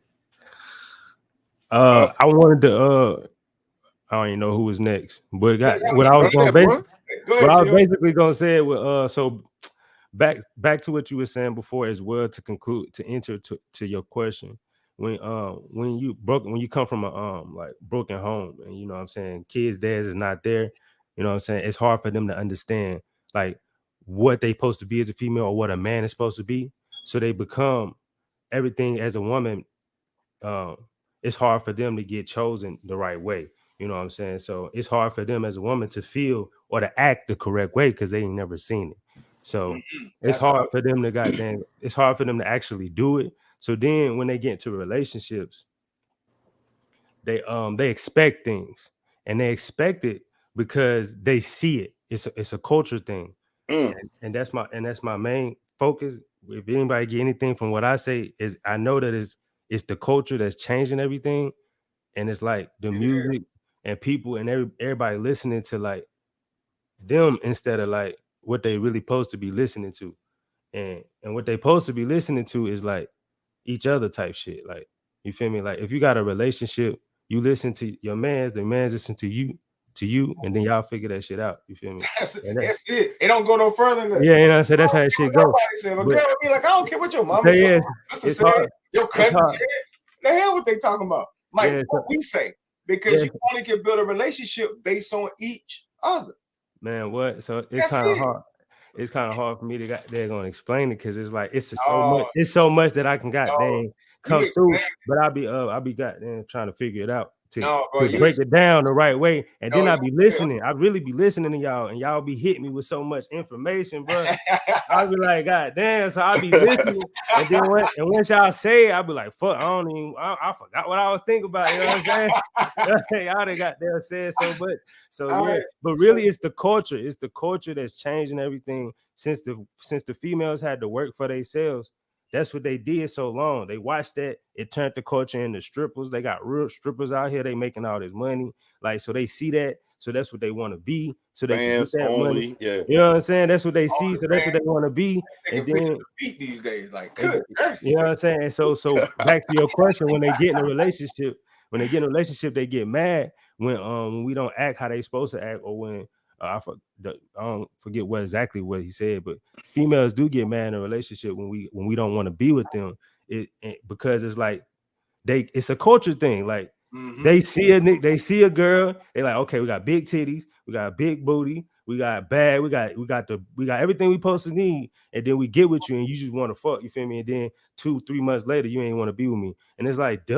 S3: I wanted to I don't even know who was next, but what I was basically gonna say was so back to what you were saying before as well, to conclude, to enter to your question. When you come from a like broken home, and you know what I'm saying, kids' dads is not there, you know what I'm saying, it's hard for them to understand like what they supposed to be as a female or what a man is supposed to be. So they become everything as a woman. It's hard for them to get chosen the right way. You know what I'm saying? So it's hard for them as a woman to feel or to act the correct way because they ain't never seen it. So it's hard for them to it's hard for them to actually do it. So then when they get into relationships, they expect things, and they expect it because they see it. It's a culture thing. And that's my main focus. If anybody get anything from what I say, is I know that it's the culture that's changing everything. And it's like the music and people and everybody listening to like them instead of like what they really supposed to be listening to. And what they supposed to be listening to is like each other type shit. Like, you feel me? Like if you got a relationship, you listen to your man's, the man's listen to you, and then y'all figure that shit out. You feel me?
S1: That's it. It don't go no further than that.
S3: Yeah, you know what I'm saying? That's how that shit goes.
S1: A girl would be like, I don't care what your mama said, sister said, your cousin said. The hell what they talking about? Like what we say. Because you only can build a relationship based on each other.
S3: Man, what? So it's kind of hard. It's kind of hard for me to they're gonna explain it because it's like it's so much that I can come through. But I'll be goddamn trying to figure it out to break it down the right way. And then I'll be listening. I really be listening to y'all, and y'all be hitting me with so much information, bro. I'll be like, God damn. So I'll be listening. And then once y'all say it, I'll be like, fuck, I forgot what I was thinking about. You know what I'm saying? Y'all done got there said so much. So yeah, but really it's the culture. It's the culture that's changing everything since the females had to work for themselves. That's what they did so long. They watched that. It turned the culture into strippers. They got real strippers out here. They making all this money. Like, so they see that. So that's what they want to be. So they can get that money.
S2: Yeah.
S3: You know what I'm saying? That's what they see. So that's what they want to be.
S1: And then beat these days, like, you
S3: know what I'm saying? And so back to your question, when they get in a relationship, they get mad when we don't act how they supposed to act, or when I don't forget exactly what he said, but females do get mad in a relationship when we don't want to be with them. Because it's like it's a culture thing. Like they see a girl, they like, okay, we got big titties, we got a big booty, we got bad, we got everything we supposed to need, and then we get with you and you just want to fuck, you feel me? And then 2-3 months later, you ain't want to be with me, and it's like,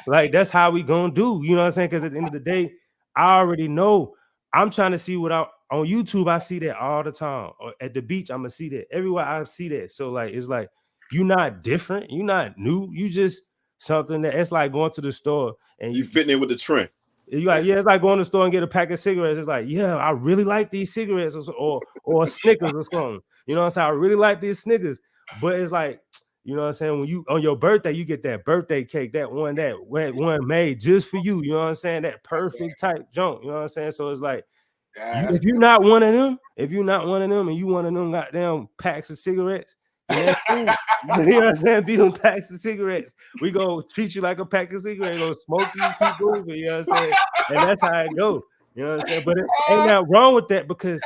S3: like that's how we gonna do, you know what I'm saying? Because at the end of the day, I already know. I'm trying to see what on YouTube. I see that all the time. Or at the beach, I'm gonna see that everywhere. I see that. So like, it's like you're not different. You're not new. You just something that it's like going to the store and
S2: you fitting in with the trend.
S3: You like, yeah, it's like going to the store and get a pack of cigarettes. It's like, yeah, I really like these cigarettes or Snickers or something. You know what I'm saying? I really like these Snickers. But it's like, you know what I'm saying? When you on your birthday, you get that birthday cake, that one made just for you. You know what I'm saying? That perfect type junk. You know what I'm saying? So it's like, if you're not one of them, and you one of them goddamn packs of cigarettes, that's cool. You know what I'm saying? Be them packs of cigarettes. We go treat you like a pack of cigarettes, go smoke you, keep moving. You know what I'm saying? And that's how it goes. You know what I'm saying? But it ain't nothing wrong with that because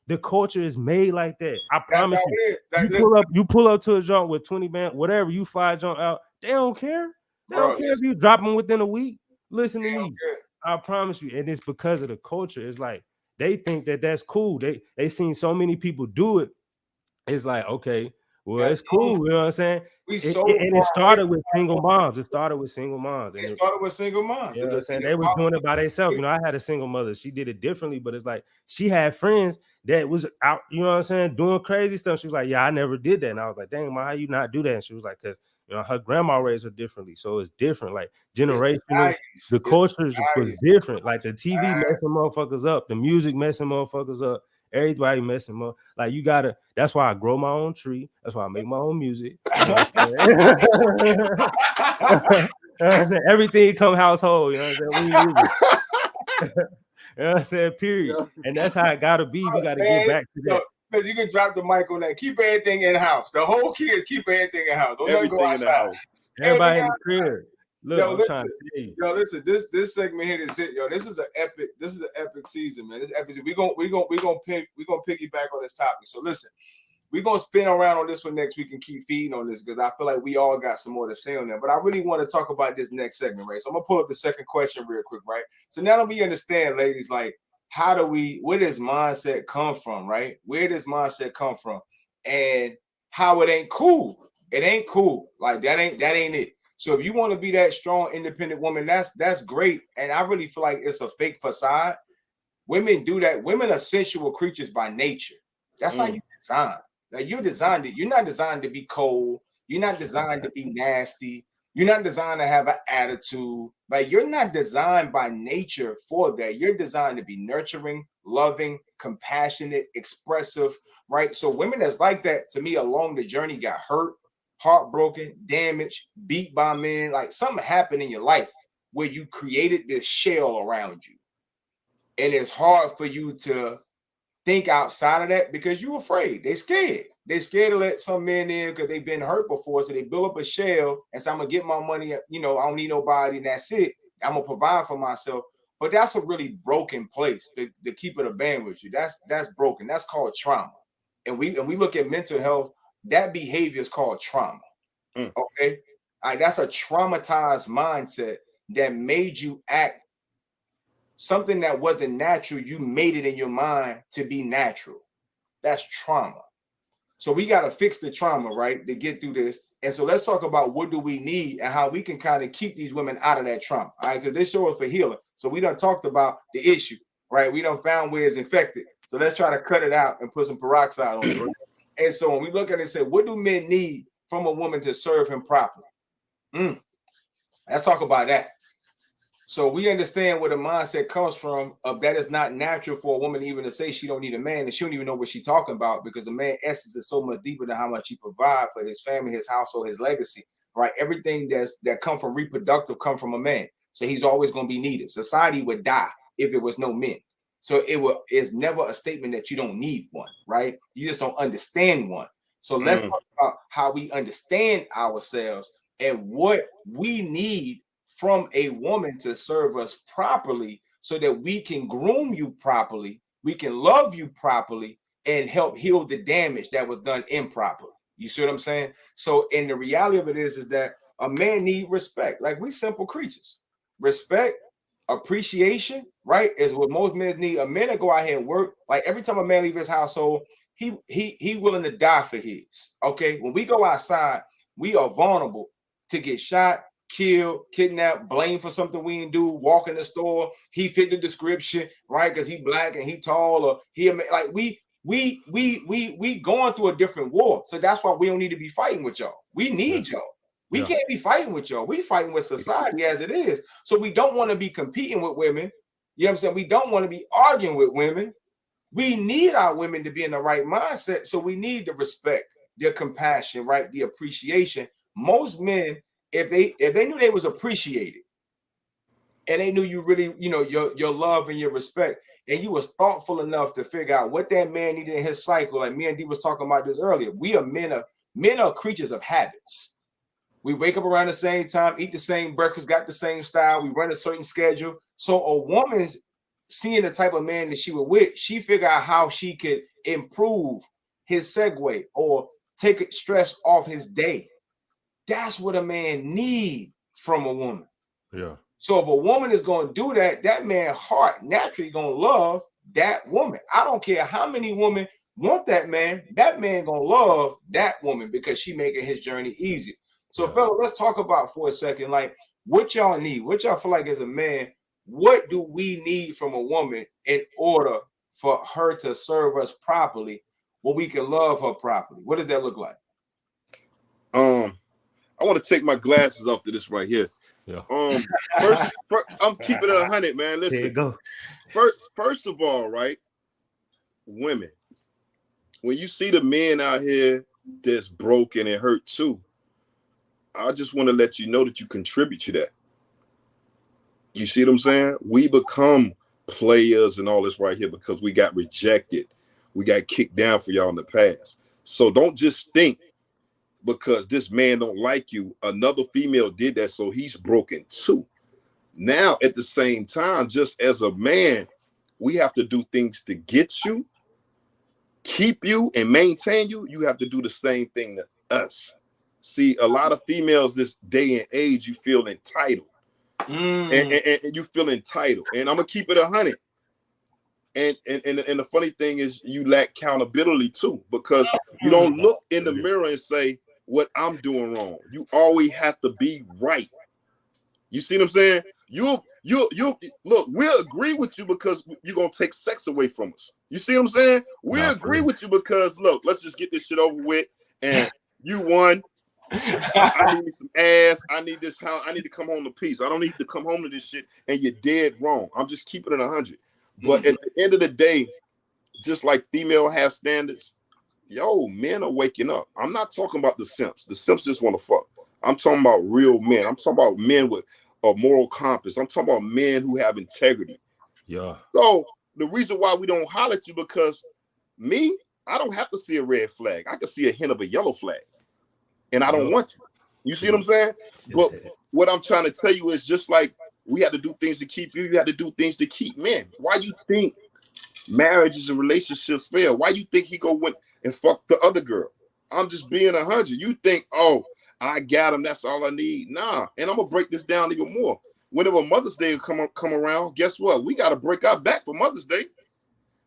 S3: the culture is made like that. I promise you. You pull up to a joint with 20 band, whatever, you fly a joint out. They don't care. They don't care if you drop them within a week. Listen to me. I promise you. And it's because of the culture. It's like they think that that's cool. They seen so many people do it. It's like, okay, well, it's cool. You know what I'm saying? It started with single moms. It started with single moms.
S1: You know what I'm
S3: saying? They was doing it by themselves. You know, I had a single mother. She did it differently, but it's like she had friends that was out, you know what I'm saying, doing crazy stuff. She was like, yeah, I never did that. And I was like, dang, Ma, how you not do that? And she was like, because You know, her grandma raised her differently, so it's different. Like generational,
S1: values.
S3: the
S1: It's
S3: culture was
S1: values.
S3: different. Like the TV messing motherfuckers up, the music messing motherfuckers up, everybody messing up. Like you gotta. That's why I grow my own tree. That's why I make my own music. You know what I'm saying? You know what I'm saying? Everything come household. You know what I'm saying? When you leave it. You know what I'm saying? Period.
S2: Yeah.
S3: And that's how it gotta be. We gotta
S1: Man,
S3: get back to that.
S1: Because you can drop the mic on that. Keep everything in house. The whole kids keep everything in house. Don't let go
S2: Everything in the
S1: outside.
S2: house.
S3: Everybody in
S1: Everything
S3: the crib. Look,
S1: Yo,
S3: I'm
S1: listen.
S3: trying to tell you.
S1: Yo, listen. This segment here is it. Yo, this is an epic season, man. This epic. We gonna piggyback on this topic. So listen. We're going to spin around on this one next week and keep feeding on this because I feel like we all got some more to say on that. But I really want to talk about this next segment, right? So I'm going to pull up the second question real quick, right? So now that we understand, ladies, like, where does mindset come from, right? Where does mindset come from? And how it ain't cool. It ain't cool. Like, that ain't it. So if you want to be that strong, independent woman, that's great. And I really feel like it's a fake facade. Women do that. Women are sensual creatures by nature. That's how you design. Like you're not designed to be cold. You're not designed to be nasty. You're not designed to have an attitude. Like you're not designed by nature for that. You're designed to be nurturing, loving, compassionate, expressive, right? So women that's like that, to me, along the journey got hurt, heartbroken, damaged, beat by men. Like something happened in your life where you created this shell around you. And it's hard for you to think outside of that because you're afraid. They're scared. They're scared to let some men in because they've been hurt before. So they build up a shell and say, I'm going to get my money. You know, I don't need nobody and that's it. I'm going to provide for myself. But that's a really broken place to keep it a band with you. That's broken. That's called trauma. And we look at mental health, that behavior is called trauma. Okay. All right, that's a traumatized mindset that made you act something that wasn't natural. You made it in your mind to be natural. That's trauma. So we got to fix the trauma, right, to get through this. And so let's talk about what do we need and how we can kind of keep these women out of that trauma. All right, because this show is for healing. So we done talked about the issue, right? We done found where it's infected. So let's try to cut it out and put some peroxide on it. Right? And so when we look at it and say, what do men need from a woman to serve him properly? Let's talk about that. So we understand where the mindset comes from of that is not natural for a woman even to say she don't need a man, and she don't even know what she's talking about because a man's essence is so much deeper than how much he provide for his family, his household, his legacy, right? Everything that come from reproductive come from a man. So he's always going to be needed. Society would die if there was no men. So it's never a statement that you don't need one, right? You just don't understand one. So let's talk about how we understand ourselves and what we need from a woman to serve us properly so that we can groom you properly, we can love you properly, and help heal the damage that was done improperly. You see what I'm saying? So, and the reality of it is that a man needs respect. Like we simple creatures. Respect, appreciation, right, is what most men need. A man that go out here and work, like every time a man leaves his household, he willing to die for his. Okay, when we go outside, we are vulnerable to get shot, killed, kidnapped, blamed for something we didn't do, walk in the store, he fit the description, right? Because he black and he tall, or he like we going through a different war. So that's why we don't need to be fighting with y'all. We need y'all. We can't be fighting with y'all. We fighting with society as it is. So we don't want to be competing with women. You know what I'm saying? We don't want to be arguing with women. We need our women to be in the right mindset. So we need the respect, the compassion, right? The appreciation. Most men, if they knew they was appreciated and they knew you really, you know, your love and your respect, and you was thoughtful enough to figure out what that man needed in his cycle, like me and D was talking about this earlier. We are men are creatures of habits. We wake up around the same time, eat the same breakfast, got the same style, we run a certain schedule. So a woman's seeing the type of man that she was with, she figure out how she could improve his segue or take stress off his day. That's what a man need from a woman. Yeah. So if a woman is going to do that, that man's heart naturally going to love that woman. I don't care how many women want that man going to love that woman because she making his journey easy. So fella, let's talk about for a second, like what y'all need, what y'all feel like as a man, what do we need from a woman in order for her to serve us properly, where we can love her properly? What does that look like?
S2: I want to take my glasses off to this right here.
S3: Yeah.
S2: First, I'm keeping it 100, man. Listen,
S4: There you go.
S2: First of all, right, women, when you see the men out here that's broken and hurt too, I just want to let you know that you contribute to that. You see what I'm saying? We become players and all this right here because we got rejected. We got kicked down for y'all in the past. So don't just think because this man don't like you, another female did that, so he's broken too. Now, at the same time, just as a man, we have to do things to get you, keep you, and maintain you. You have to do the same thing to us. See, a lot of females this day and age, you feel entitled. And you feel entitled. And I'm gonna keep it 100. And the funny thing is you lack accountability too, because you don't look in the mirror and say what I'm doing wrong. You always have to be right. You see what I'm saying? You look, we'll agree with you because you're gonna take sex away from us. You see what I'm saying? We'll agree with you because look, let's just get this shit over with. And you won. I need some ass. I need this house. I need to come home to peace. I don't need to come home to this shit. And you're dead wrong. I'm just keeping it 100. But at the end of the day, just like female have standards, yo, men are waking up. I'm not talking about the simps. The simps just want to fuck. I'm talking about real men. I'm talking about men with a moral compass. I'm talking about men who have integrity.
S3: Yeah.
S2: So the reason why we don't holler at you because me, I don't have to see a red flag. I can see a hint of a yellow flag. And I don't want to. You see what I'm saying? But what I'm trying to tell you is just like we had to do things to keep you, you had to do things to keep men. Why you think marriages and relationships fail? Why you think he go went and fuck the other girl? I'm just being 100. You think, oh, I got him, that's all I need. Nah, and I'm gonna break this down even more. Whenever Mother's Day come around, guess what? We gotta break our back for Mother's Day.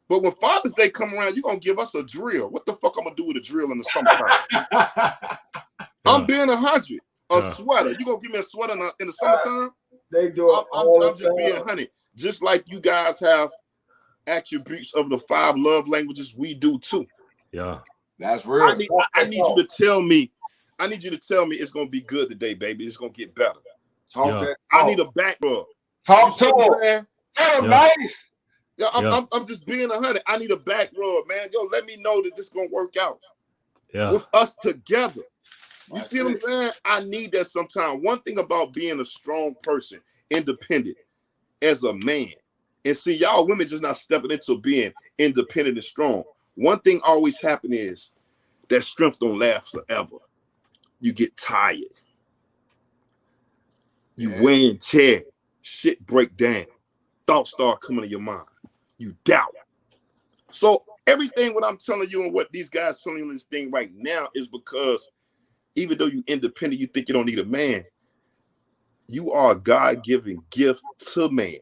S2: But when Father's Day come around, you're gonna give us a drill. What the fuck I'm gonna do with a drill in the summertime? I'm being 100. A sweater. You gonna give me a sweater in the summertime?
S1: They do it.
S2: I'm just being 100. Just like you guys have attributes of the 5 love languages, we do too.
S3: Yeah,
S2: that's real. I need you to tell me. I need you to tell me it's gonna be good today, baby. It's gonna get better. I need a back rub.
S1: Talk to him. Tell him nice.
S2: Yeah, I'm just being 100. I need a back rub, man. Yo, let me know that this gonna work out. Yeah, with us together. You see what I'm saying? I need that sometimes. One thing about being a strong person, independent, as a man, and see, y'all women just not stepping into being independent and strong. One thing always happen is that strength don't last forever. You get tired. You wear and tear. Shit break down. Thoughts start coming to your mind. You doubt. So everything what I'm telling you and what these guys telling you in this thing right now is because even though you're independent, you think you don't need a man. You are a God-given gift to man.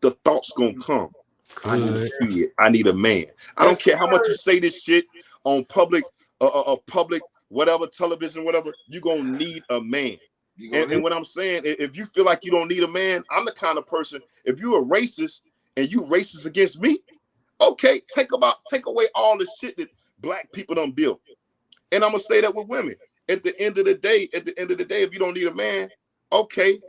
S2: The thoughts gonna come. I need a kid. I need a man. I don't care how much you say this shit on public, whatever, television, whatever. You gonna need a man. And what I'm saying, if you feel like you don't need a man, I'm the kind of person. If you're a racist and you racist against me, okay, take away all the shit that black people done built. And I'm gonna say that with women. At the end of the day, if you don't need a man, okay,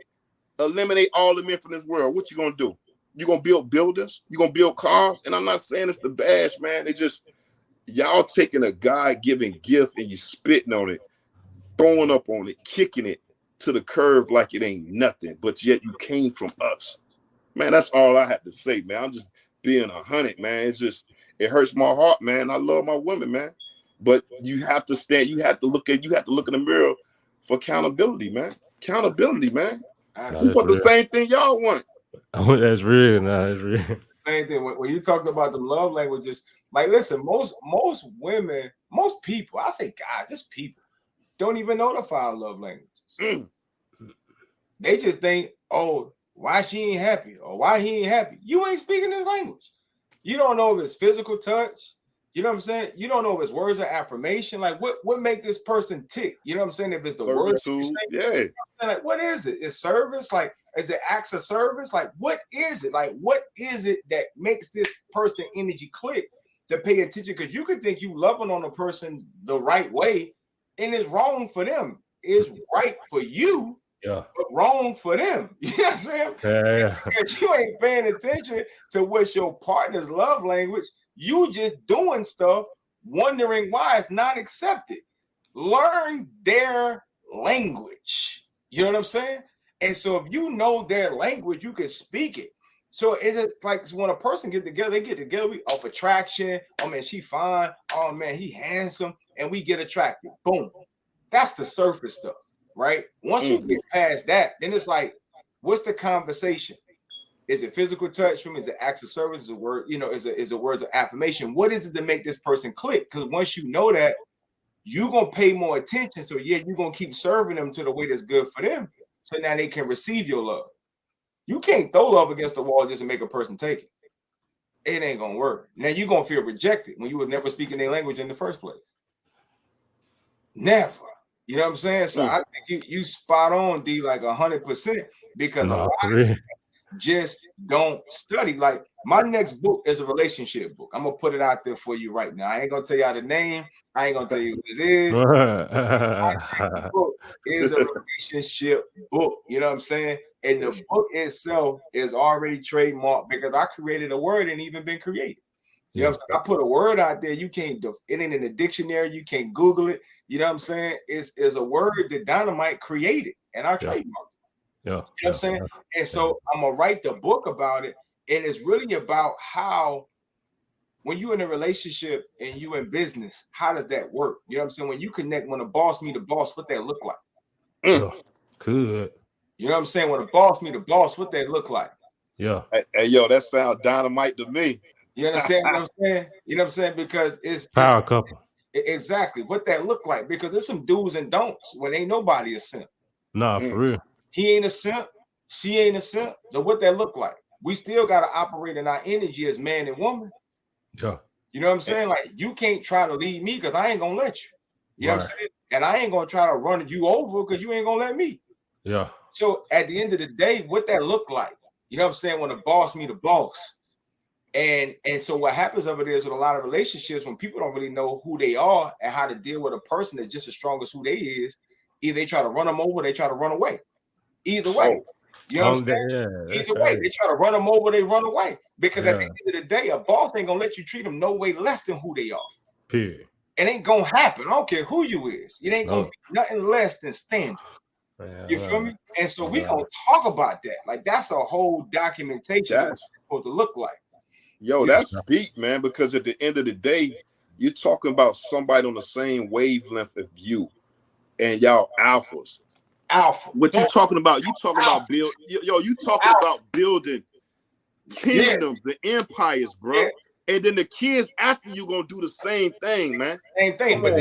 S2: eliminate all the men from this world. What you gonna do? You gonna build buildings? You gonna build cars? And I'm not saying it's the bash, man. It just y'all taking a God-given gift and you spitting on it, throwing up on it, kicking it to the curve like it ain't nothing. But yet you came from us, man. That's all I have to say, man. I'm just being 100, man. It's just it hurts my heart, man. I love my women, man. But you have to stand. You have to look in the mirror for accountability, man. Accountability, man. We want the same thing y'all want.
S3: Oh, that's real. No, that's real.
S1: Same thing. When you talked about the love languages, like, listen, most women, most people, I say God, just people, don't even know the 5 love languages. They just think, oh, why she ain't happy or why he ain't happy. You ain't speaking his language. You don't know if it's physical touch. You know what I'm saying? You don't know if it's words of affirmation. Like, what make this person tick? You know what I'm saying? If it's the words,
S2: yeah.
S1: Like, what is it? Is service? Like, is it acts of service? Like, what is it? Like, what is it that makes this person energy click to pay attention? Because you could think you loving on a person the right way, and it's wrong for them. is right for you,
S3: Yeah.
S1: but wrong for them. You know what I'm saying?
S3: Yeah.
S1: Because you ain't paying attention to what's your partner's love language. You just doing stuff, wondering why it's not accepted. Learn their language. You know what I'm saying? And so if you know their language, you can speak it. So it's like when a person get together, they get together off attraction. Oh man, she fine. Oh man, he handsome, and we get attracted. Boom. That's the surface stuff, right? Once you get past that, then it's like, what's the conversation? Is it physical touch from? Is it acts of service? Is it word? You know, is it words of affirmation? What is it to make this person click? Because once you know that, you're gonna pay more attention. So yeah, you're gonna keep serving them to the way that's good for them. So now they can receive your love. You can't throw love against the wall just to make a person take it. It ain't gonna work. Now you're gonna feel rejected when you were never speaking their language in the first place. Never. You know what I'm saying? So I think you spot on, D, like 100%, because a lot of people just don't study. Like my next book is a relationship book. I'm gonna put it out there for you right now. I ain't gonna tell y'all the name. I ain't gonna tell you what it is. My next book is a relationship book. You know what I'm saying? And the book itself is already trademarked because I created a word and even been created. You know what I'm saying? I put a word out there. You can't, it ain't in the dictionary. You can't Google it. You know what I'm saying? It's a word that Dynamite created and I trademarked.
S3: Yeah.
S1: You know what I'm saying? And so I'm gonna write the book about it. And it's really about how when you're in a relationship and you in business, how does that work? You know what I'm saying? When you connect, when a boss meet a boss, what that look like?
S3: Yeah. Good.
S1: You know what I'm saying? When a boss meet a boss, what that look like?
S3: Yeah.
S2: Hey, yo, that sounds dynamite to me.
S1: You understand what I'm saying? You know what I'm saying? Because it's
S3: power couple.
S1: Exactly what that look like. Because there's some do's and don'ts when ain't nobody a simp.
S3: Nah, for real.
S1: He ain't a simp. She ain't a simp. So what that look like? We still got to operate in our energy as man and woman.
S3: Yeah.
S1: You know what I'm saying? Like you can't try to lead me because I ain't gonna let you. You know what I'm saying? And I ain't gonna try to run you over because you ain't gonna let me.
S3: Yeah.
S1: So at the end of the day, what that look like? You know what I'm saying? When a boss meet a boss. And so what happens over there is with a lot of relationships, when people don't really know who they are and how to deal with a person that's just as strong as who they is, either they try to run them over, or they try to run away. Either way, you know what I'm saying? Either way, they try to run them over, they run away. Because at the end of the day, a boss ain't gonna let you treat them no way less than who they are.
S3: Period.
S1: It ain't gonna happen. I don't care who you is. It ain't gonna be nothing less than standard. You feel me? And so we gonna talk about that. Like that's a whole documentation of what it's supposed to look like.
S2: Yo, that's deep, man, because at the end of the day, you're talking about somebody on the same wavelength of you and y'all alphas.
S1: Alpha.
S2: What you talking about? You talking about you talking about building kingdoms and empires, bro. Yeah. And then the kids after you gonna do the same thing, man.
S1: Same thing, but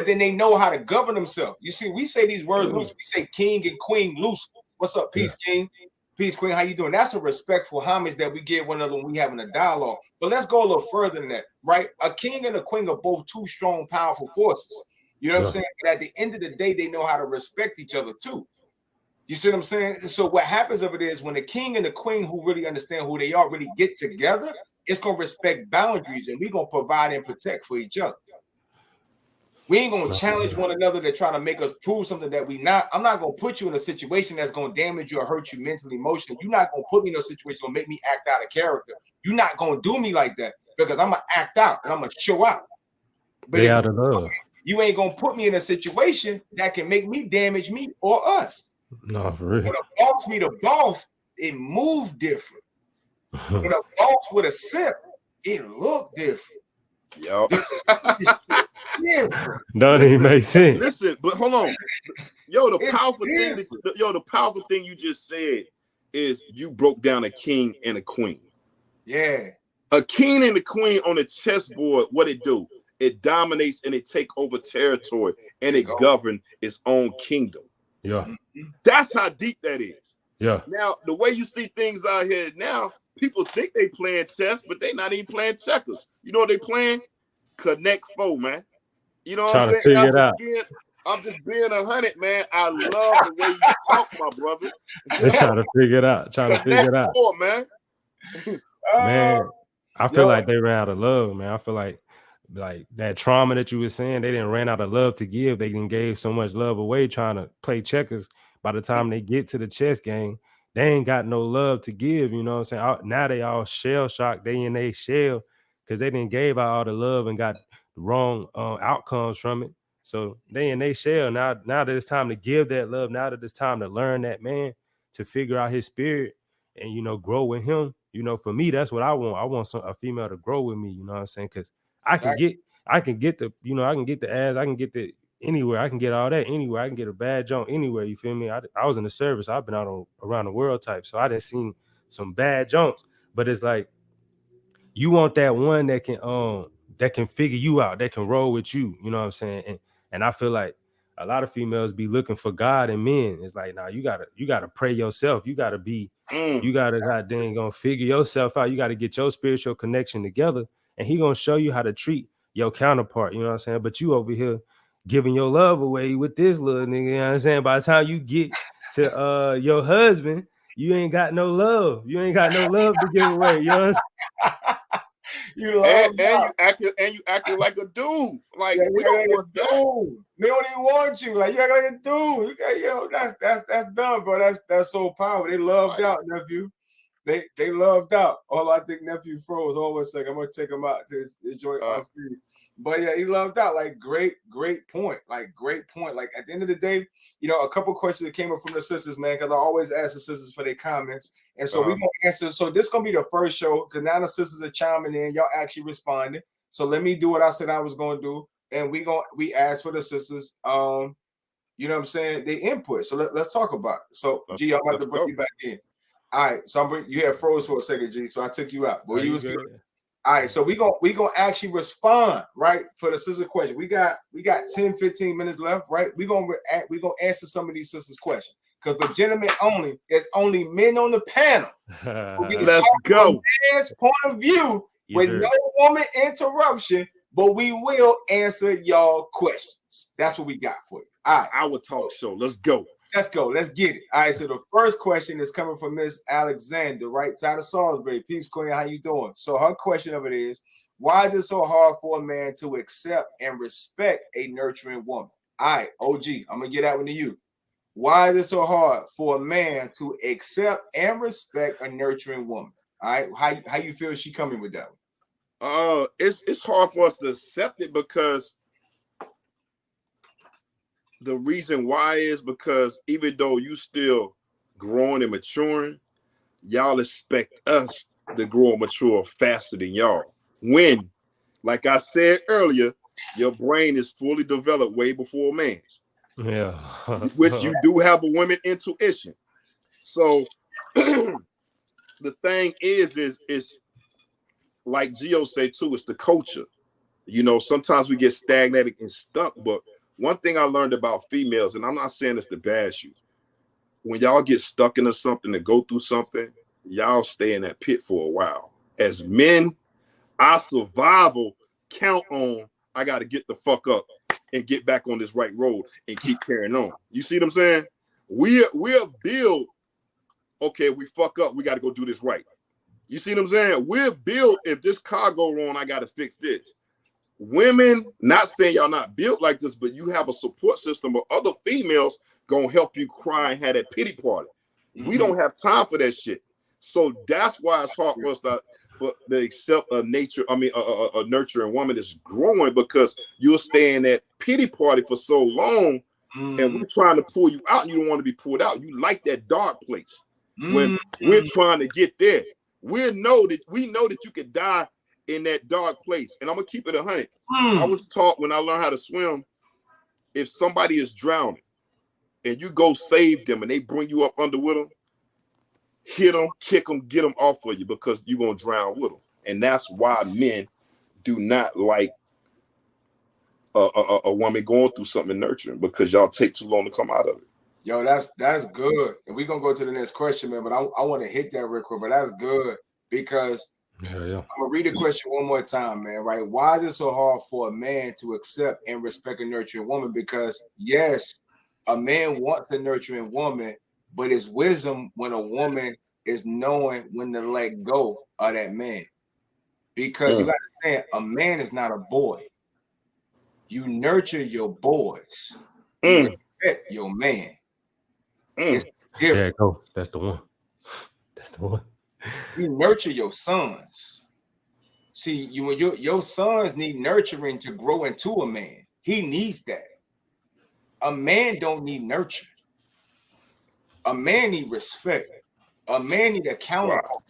S1: then they know how to govern themselves. You see, we say these words loose. We say king and queen loose. What's up, peace, king? Peace, queen. How you doing? That's a respectful homage that we give one another when we having a dialogue. But let's go a little further than that, right? A king and a queen are both two strong, powerful forces. You know what I'm saying? But at the end of the day, they know how to respect each other too. You see what I'm saying? So what happens of it is when the king and the queen who really understand who they are really get together, it's gonna respect boundaries and we're gonna provide and protect for each other. We ain't gonna challenge one another to try to make us prove something that we not. I'm not gonna put you in a situation that's gonna damage you or hurt you mentally, emotionally. You're not gonna put me in a situation gonna make me act out of character. You're not gonna do me like that because I'm gonna act out and I'm gonna show out. But
S3: they out of love.
S1: You ain't gonna put me in a situation that can make me damage me or us.
S3: No, for real.
S1: When a boss meet a boss, it move different. When a boss with a simp, it look different.
S2: Yo.
S3: Don't even make sense.
S2: Listen, but hold on. Yo, the powerful thing you just said is you broke down a king and a queen.
S1: Yeah.
S2: A king and a queen on a chessboard, what it do? It dominates and it take over territory and it govern its own kingdom.
S3: Yeah.
S2: That's how deep that is.
S3: Yeah.
S2: Now, the way you see things out here now, people think they playing chess, but they not even playing checkers. You know what they playing? Connect four, man. You know what I'm saying? I'm just being 100, man. I love the way you talk, my brother.
S3: They trying to figure it out.
S2: Four, man.
S3: Man, I feel like they ran out of love, man. I feel like like that trauma that you were saying, they didn't ran out of love to give. They didn't gave so much love away trying to play checkers. By the time they get to the chess game, they ain't got no love to give. You know what I'm saying? Now they all shell shocked. They in their shell because they didn't gave out all the love and got the wrong outcomes from it. So they in their shell now. Now that it's time to give that love, now that it's time to learn that man, to figure out his spirit and grow with him. For me, that's what I want. I want a female to grow with me. You know what I'm saying? Because I can get I can get the ass, I can get the anywhere, I can get all that anywhere, I can get a bad joint anywhere. You feel me? I was in the service, I've been out around the world type, so I done seen some bad joints, but it's like you want that one that can figure you out, that can roll with you. You know what I'm saying? And I feel like a lot of females be looking for God in men. It's like, nah, you gotta pray yourself. You gotta goddamn gonna figure yourself out. You gotta get your spiritual connection together, and he gonna show you how to treat your counterpart. You know what I'm saying? But you over here giving your love away with this little nigga. You know what I'm saying? By the time you get to your husband, you ain't got no love. You ain't got no love to give away. You know what I'm saying?
S2: You acting like a dude. Like, we don't want that.
S1: They don't even want you. Like, you act like a dude. You got, that's dumb, bro. That's so powerful. They loved out, nephew. They loved out. Oh, I think nephew froze. Hold on a second. I'm gonna take him out to enjoy our food. But yeah, he loved out. Like, great point. Like, great point. Like, at the end of the day, a couple questions that came up from the sisters, man, because I always ask the sisters for their comments. And so we're going to answer. So this going to be the first show, because now the sisters are chiming in. Y'all actually responding. So let me do what I said I was going to do. And we asked for the sisters, you know what I'm saying, the input. So let's talk about it. So, G, I'm about to put you back in. All right. So you had froze for a second, G. So I took you out. But you was good. All right, so we gonna actually respond, right, for the sister question. We got 10, 15 minutes left, right? We're gonna answer some of these sisters' questions. Because for gentlemen only, there's only men on the panel.
S2: Let's go.
S1: Man's point of view with no woman interruption, but we will answer y'all questions. That's what we got for you. All right.
S2: Our talk show. Let's go.
S1: Let's go. Let's get it. All right. So the first question is coming from Miss Alexander, right side of Salisbury. Peace, Queen. How you doing? So her question of it is, why is it so hard for a man to accept and respect a nurturing woman? All right, OG, I'm gonna get that one to you. Why is it so hard for a man to accept and respect a nurturing woman? All right, how you feel she coming with that one?
S2: It's hard for us to accept it because the reason why is because even though you still growing and maturing, y'all expect us to grow and mature faster than y'all. When, like I said earlier, your brain is fully developed way before man's.
S3: Yeah.
S2: Which you do have a women intuition. So the thing is like Gio said too, it's the culture. Sometimes we get stagnated and stuck, but one thing I learned about females, and I'm not saying this to bash you, when y'all get stuck into something and go through something, y'all stay in that pit for a while. As men, our survival count on, I got to get the fuck up and get back on this right road and keep carrying on. You see what I'm saying? We're built, okay, if we fuck up, we got to go do this right. You see what I'm saying? We're built, if this car go wrong, I got to fix this. Women, not saying y'all not built like this, but you have a support system of other females gonna help you cry and have that pity party. Mm-hmm. We don't have time for that shit. So that's why it's hard for us to accept a nurturing woman that's growing, because you'll stay in that pity party for so long, and we're trying to pull you out and you don't want to be pulled out. You like that dark place. When we're trying to get there, we know that you could die in that dark place. And I'm gonna keep it 100. I was taught when I learned how to swim, if somebody is drowning and you go save them and they bring you up under with them, hit them, kick them, get them off of you, because you're gonna drown with them. And that's why men do not like a woman going through something nurturing, because y'all take too long to come out of it.
S1: Yo, that's good. And we're gonna go to the next question, man. But I want to hit that real quick. But that's good, because I'm gonna read the question one more time, man. Right? Why is it so hard for a man to accept and respect a nurturing woman? Because yes, a man wants a nurturing woman, but it's wisdom when a woman is knowing when to let go of that man. Because you got to understand, a man is not a boy. You nurture your boys. You respect your man. It's different.
S3: Yeah, go. That's the one. That's the one.
S1: You nurture your sons. See, your sons need nurturing to grow into a man. He needs that. A man don't need nurture. A man need respect. A man need a counterpart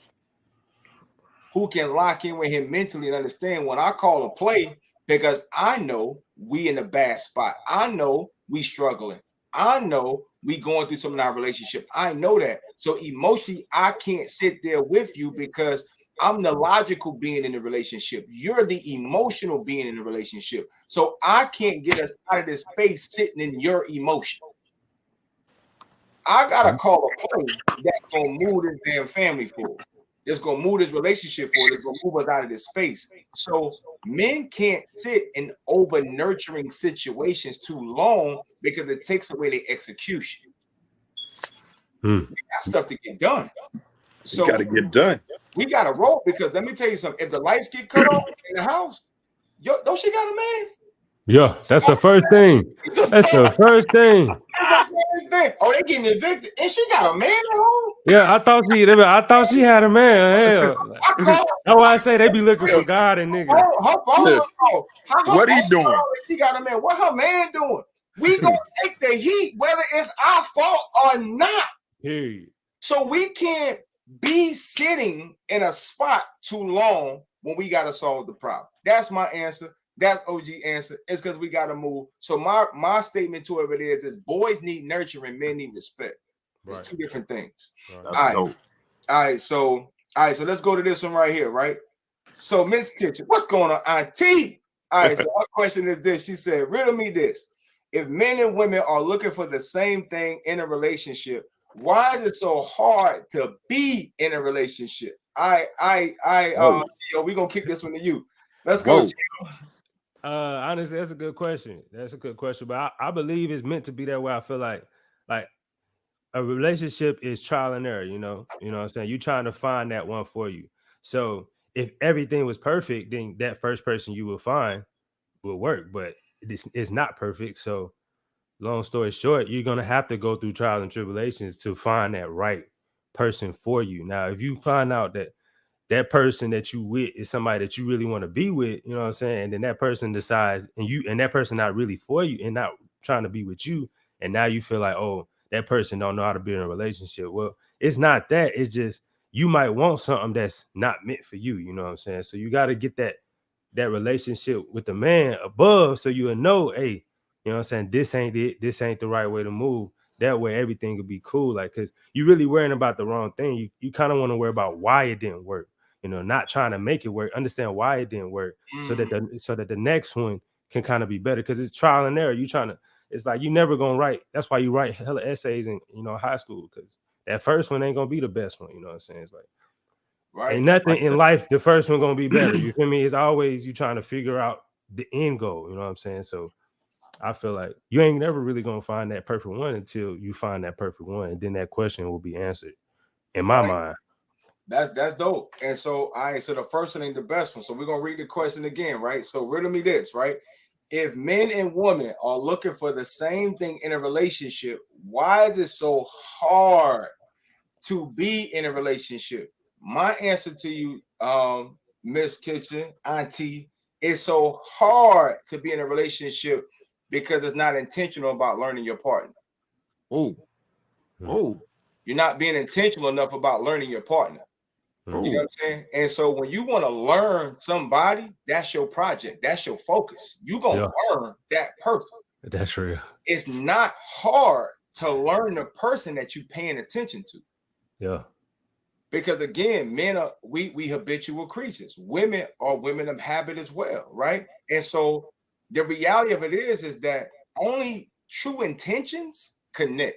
S1: who can lock in with him mentally and understand when I call a play, because I know we in a bad spot. I know we struggling. I know we going through something in our relationship. I know that. So emotionally, I can't sit there with you because I'm the logical being in the relationship. You're the emotional being in the relationship. So I can't get us out of this space sitting in your emotion. I gotta call a play that's gonna move this damn family forward. It's gonna move this relationship forward. It's gonna move us out of this space. So men can't sit in over nurturing situations too long because it takes away their execution. We got stuff to get done. So
S2: you got to get done.
S1: We gotta roll, because let me tell you something. If the lights get cut off in the house, don't she got a man?
S3: Yeah, that's the first thing. That's the first thing.
S1: Oh, they getting evicted, and she got a man at home.
S3: Yeah, I thought she had a man. Hell, that's why I say they be looking for God and niggas.
S2: What he doing?
S1: She got a man. What her man doing? We gonna take the heat, whether it's our fault or not.
S3: Hey.
S1: So we can't be sitting in a spot too long when we gotta solve the problem. That's my answer. That's OG answer. It's because we gotta move. So my statement to it is boys need nurturing, men need respect. It's two different things.
S2: Right.
S1: All right. So let's go to this one right here, right? So Miss Kitchen, what's going on, Auntie? All right, so our question is this. She said, riddle me this. If men and women are looking for the same thing in a relationship, why is it so hard to be in a relationship? We're gonna kick this one to you. Let's go.
S3: Honestly, that's a good question. But I believe it's meant to be that way. I feel like a relationship is trial and error, you know what I'm saying? You're trying to find that one for you. So if everything was perfect, then that first person you will find will work, but it's not perfect. So long story short, you're going to have to go through trials and tribulations to find that right person for you. Now, if you find out that person that you with is somebody that you really want to be with, you know what I'm saying? And then that person decides and that person not really for you and not trying to be with you. And now you feel like, oh, that person don't know how to be in a relationship. Well, it's not that. It's just you might want something that's not meant for you. You know what I'm saying? So you got to get that relationship with the man above so you'll know, hey, you know what I'm saying? This ain't it. This ain't the right way to move. That way everything will be cool. Like, because you're really worrying about the wrong thing. You kind of want to worry about why it didn't work. You know, not trying to make it work. Understand why it didn't work, so that the next one can kind of be better. Because it's trial and error. It's like you never gonna write. That's why you write hella essays in high school, because that first one ain't gonna be the best one. You know what I'm saying? It's like ain't nothing in life the first one gonna be better. You feel me? It's always you trying to figure out the end goal. You know what I'm saying? So I feel like you ain't never really gonna find that perfect one until you find that perfect one, and then that question will be answered in my mind.
S1: That's dope. And so so the first one ain't the best one. So we're gonna read the question again, right? So riddle me this, right? If men and women are looking for the same thing in a relationship, why is it so hard to be in a relationship? My answer to you, Miss Kitchen, Auntie, it's so hard to be in a relationship because it's not intentional about learning your partner. You're not being intentional enough about learning your partner. You know what I'm saying? And so when you want to learn somebody, that's your project. That's your focus. You're going to learn that person.
S3: That's real.
S1: It's not hard to learn the person that you're paying attention to.
S3: Yeah.
S1: Because again, men are we habitual creatures. Women are women of habit as well, right? And so the reality of it is that only true intentions connect.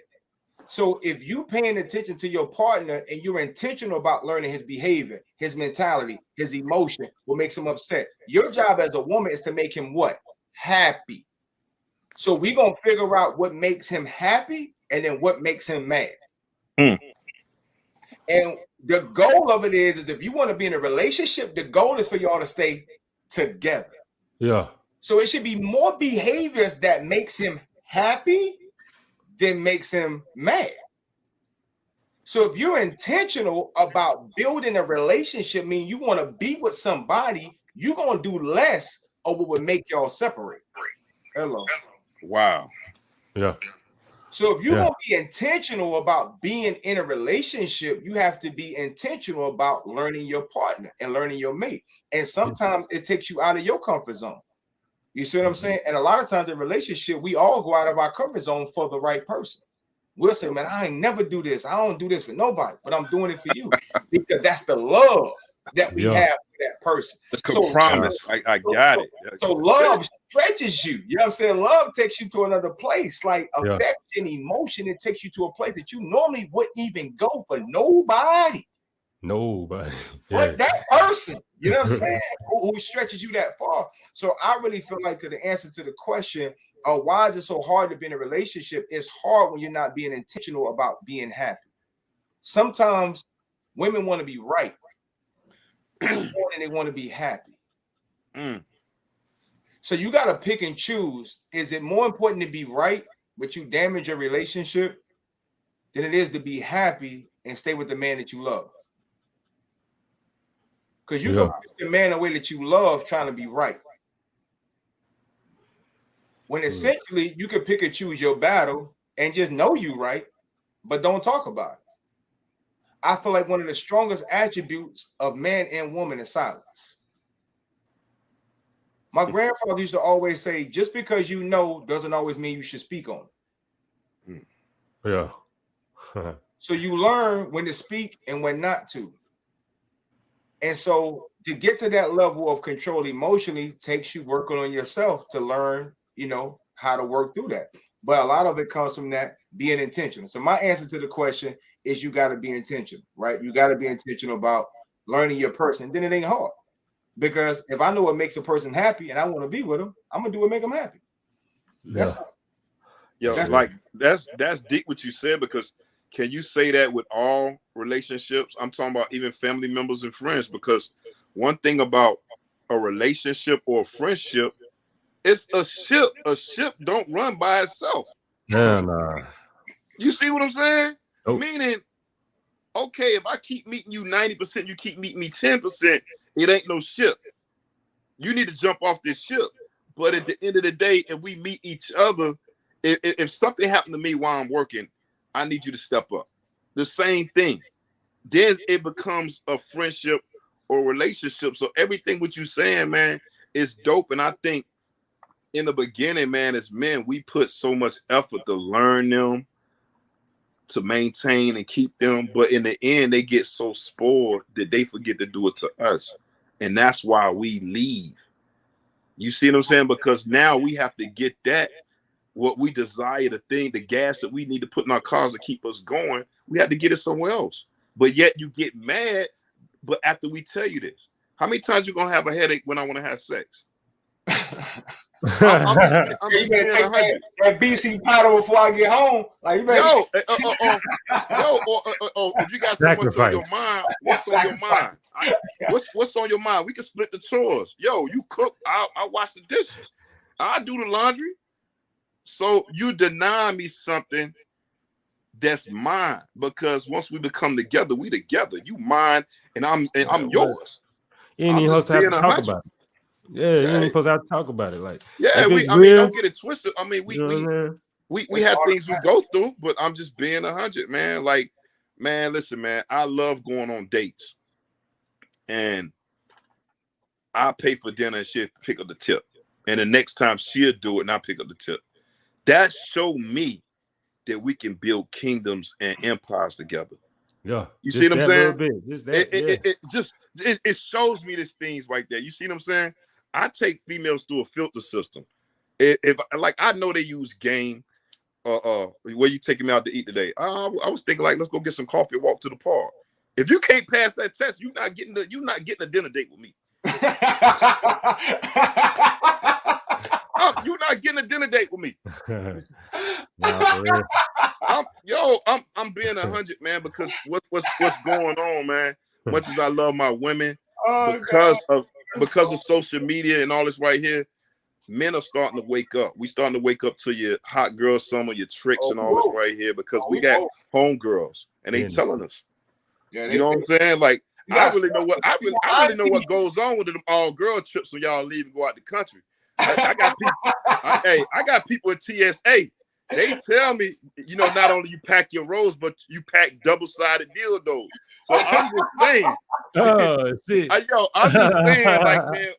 S1: So if you paying attention to your partner and you're intentional about learning his behavior, his mentality, his emotion, what makes him upset, your job as a woman is to make him what? Happy. So we're going to figure out what makes him happy and then what makes him mad. And The goal of it is if you want to be in a relationship, the goal is for y'all to stay together.
S3: Yeah.
S1: So it should be more behaviors that makes him happy than makes him mad. So if you're intentional about building a relationship, meaning you want to be with somebody, you're going to do less of what would make y'all separate. Hello.
S2: Wow.
S3: Yeah.
S1: So if you're going to be intentional about being in a relationship, you have to be intentional about learning your partner and learning your mate. And sometimes it takes you out of your comfort zone. You see what I'm saying? And a lot of times in relationship, we all go out of our comfort zone for the right person. We'll say, man, I ain't never do this. I don't do this for nobody, but I'm doing it for you because that's the love that we have for that person.
S2: So promise, I got it.
S1: So love stretches you. You know what I'm saying? Love takes you to another place, like affection, emotion. It takes you to a place that you normally wouldn't even go for nobody.
S3: Nobody.
S1: But that person, you know what I'm saying, who stretches you that far. So I really feel like to the answer to the question, why is it so hard to be in a relationship? It's hard when you're not being intentional about being happy. Sometimes women want to be right and they want to be happy. So you got to pick and choose. Is it more important to be right, but you damage your relationship, than it is to be happy and stay with the man that you love? Because you can push the man away that you love trying to be right. When essentially you can pick and choose your battle and just know you right, but don't talk about it. I feel like one of the strongest attributes of man and woman is silence. My grandfather used to always say, just because you know doesn't always mean you should speak on it.
S3: Yeah.
S1: So you learn when to speak and when not to. And so to get to that level of control emotionally takes you working on yourself to learn, how to work through that. But a lot of it comes from that being intentional. So my answer to the question is you got to be intentional, right? You got to be intentional about learning your person. Then it ain't hard. Because if I know what makes a person happy and I want to be with them, I'm going to do what make them happy. That's
S2: that's deep what you said, because can you say that with all relationships? I'm talking about even family members and friends, because one thing about a relationship or a friendship, it's a ship. A ship don't run by itself.
S3: Nah.
S2: You see what I'm saying? Meaning, okay, if I keep meeting you 90%, you keep meeting me 10%, it ain't no ship. You need to jump off this ship. But at the end of the day, if we meet each other, if something happened to me while I'm working, I need you to step up. The same thing. Then it becomes a friendship or relationship. So everything what you're saying, man, is dope. And I think in the beginning, man, as men, we put so much effort to learn them, to maintain and keep them. But in the end, they get so spoiled that they forget to do it to us. And that's why we leave. You see what I'm saying? Because now we have to get that, what we desire, the thing, the gas that we need to put in our cars to keep us going. We have to get it somewhere else. But yet you get mad, but after we tell you this, how many times you going to have a headache when I want to have sex? I'm
S1: you better take that BC powder before I get home. Like, you better
S2: if you got so much on your mind, what's on your mind? What's on your mind? We can split the chores. Yo, you cook, I'll wash the dishes. I'll do the laundry. So you deny me something that's mine, because once we become together, we together. You mine and I'm yours.
S3: You ain't even supposed to have to talk about it. Yeah, you ain't supposed to have to talk about it. Like,
S2: don't get it twisted. I mean, we have things we go through, but I'm just being 100, man. Like, man, listen, man, I love going on dates, and I pay for dinner and she'll pick up the tip, and the next time she'll do it and I pick up the tip. That show me that we can build kingdoms and empires together.
S3: Yeah,
S2: you see what I'm saying? It shows me these things right there. You see what I'm saying? I take females through a filter system. If like, I know they use game. Where you taking me out to eat today? I was thinking, like, let's go get some coffee and walk to the park. If you can't pass that test, you're not getting a dinner date with me. You're not getting a dinner date with me.
S3: Nah, for real.
S2: I'm being 100, man, because what's going on, man. Much as I love my women, because of social media and all this right here, men are starting to wake up. We starting to wake up to your hot girl summer, your tricks and all this right here, because we got homegirls and they telling us.
S1: Yeah,
S2: you know what I'm saying? Like, I really know what goes on with them all girl trips when y'all leave and go out the country. I got people. I got people in TSA. They tell me, not only you pack your rolls, but you pack double-sided dildos. So I'm just saying.
S3: Oh shit.
S2: I'm just saying, like, man,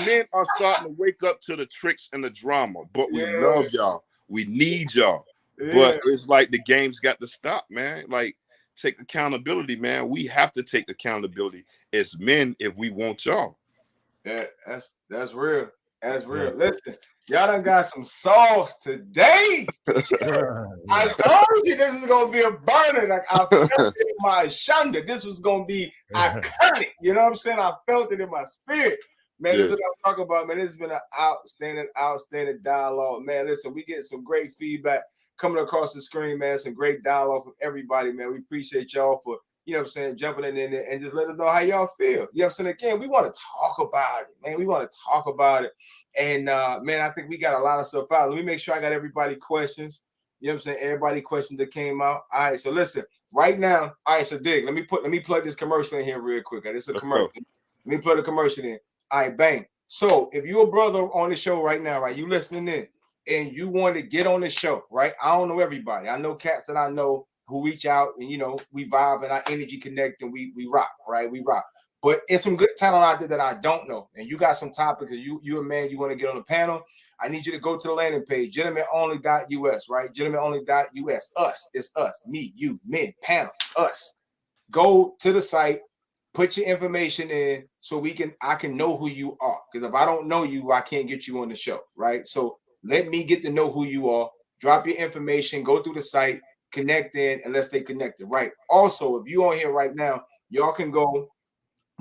S2: men are starting to wake up to the tricks and the drama. But we love y'all. We need y'all. But it's like the game's got to stop, man. Like, take accountability, man. We have to take accountability as men if we want y'all.
S1: Yeah, that's real. That's real. Yeah. Listen, y'all done got some sauce today. I told you this is gonna be a burner. Like, I felt it in my shunda. This was gonna be iconic. You know what I'm saying? I felt it in my spirit. Man, this is what I'm talking about, man. This has been an outstanding dialogue. Man, listen, we get some great feedback coming across the screen, man. Some great dialogue from everybody, man. We appreciate y'all for, jumping in there and just let us know how y'all feel. You know what I'm saying? Again, we want to talk about it, man. We want to talk about it. And, man, I think we got a lot of stuff out. Let me make sure I got everybody questions. You know what I'm saying? Everybody questions that came out. All right, so listen, right now, all right, so Dig, let me plug this commercial in here real quick. This is a commercial. Let me plug the commercial in. All right, bang. So if you're a brother on the show right now, right, you listening in, and you want to get on the show, right? I don't know everybody. I know cats that I know who reach out and, we vibe and our energy connect and we rock, right? We rock. But it's some good talent out there that I don't know. And you got some topics that you a man, you want to get on the panel. I need you to go to the landing page, gentlemenonly.us, right? Gentlemenonly.us. Us. It's us. Me, you, men, panel, us. Go to the site, put your information in so I can know who you are. Because if I don't know you, I can't get you on the show, right? So let me get to know who you are. Drop your information, go through the site, connect in, and let's stay connected, right? Also, if you're on here right now, y'all can go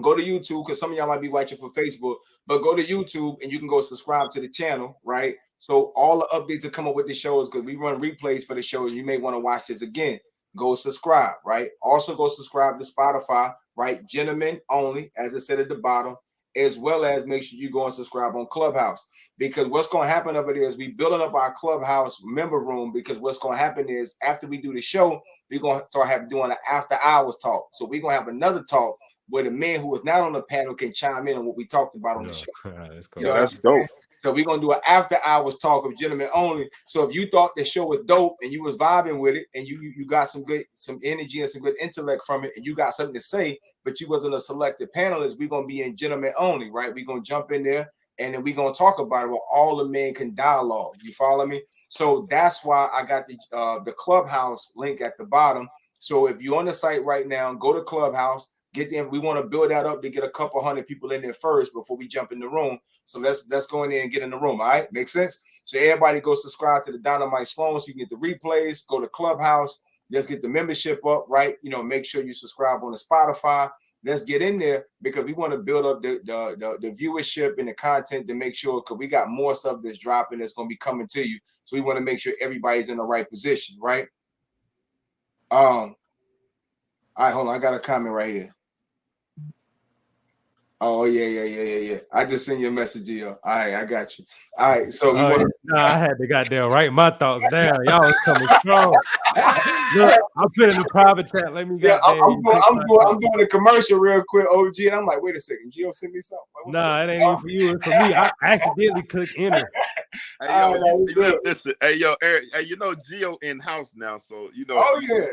S1: to YouTube, because some of y'all might be watching for Facebook, but go to YouTube and you can go subscribe to the channel, right? So all the updates that come up with the shows, because we run replays for the show, you may want to watch this again. Go subscribe, right? Also go subscribe to Spotify, right? Gentlemen Only, as it said at the bottom, as well as make sure you go and subscribe on Clubhouse. Because what's going to happen over there is we building up our Clubhouse member room, because what's going to happen is after we do the show, we're going to start doing an after hours talk. So we're going to have another talk where the man who is not on the panel can chime in on what we talked about on the show.
S2: That's cool. That's dope.
S1: So we're going to do an after hours talk of Gentlemen Only. So if you thought the show was dope and you was vibing with it and you got some energy and some good intellect from it and you got something to say, but you wasn't a selected panelist, we're going to be in Gentlemen Only, right? We're going to jump in there and then we're going to talk about it where all the men can dialogue. You follow me? So that's why I got the Clubhouse link at the bottom. So if you're on the site right now, go to Clubhouse. Get them. We want to build that up to get a couple hundred people in there first before we jump in the room. So let's go in there and get in the room. All right, makes sense. So everybody go subscribe to the Dynamite Sloan so you can get the replays. Go to Clubhouse. Let's get the membership up, right? Make sure you subscribe on the Spotify. Let's get in there because we want to build up the viewership and the content to make sure, because we got more stuff that's dropping that's going to be coming to you. So we want to make sure everybody's in the right position, right? All right, hold on. I got a comment right here. Oh, yeah. I just sent you a message, yo. All right, I got you. All right, so
S3: I had to goddamn write my thoughts down. Y'all was coming strong. Look, I put in the private chat. Let me
S1: I'm doing a commercial real quick, OG, and I'm like, wait a second, Gio sent me something.
S3: Nah, it ain't even for you. It's for me. I accidentally clicked enter.
S2: Hey, yo, listen. Hey, yo, Eric. Hey, Gio in house now, so
S1: Oh yeah.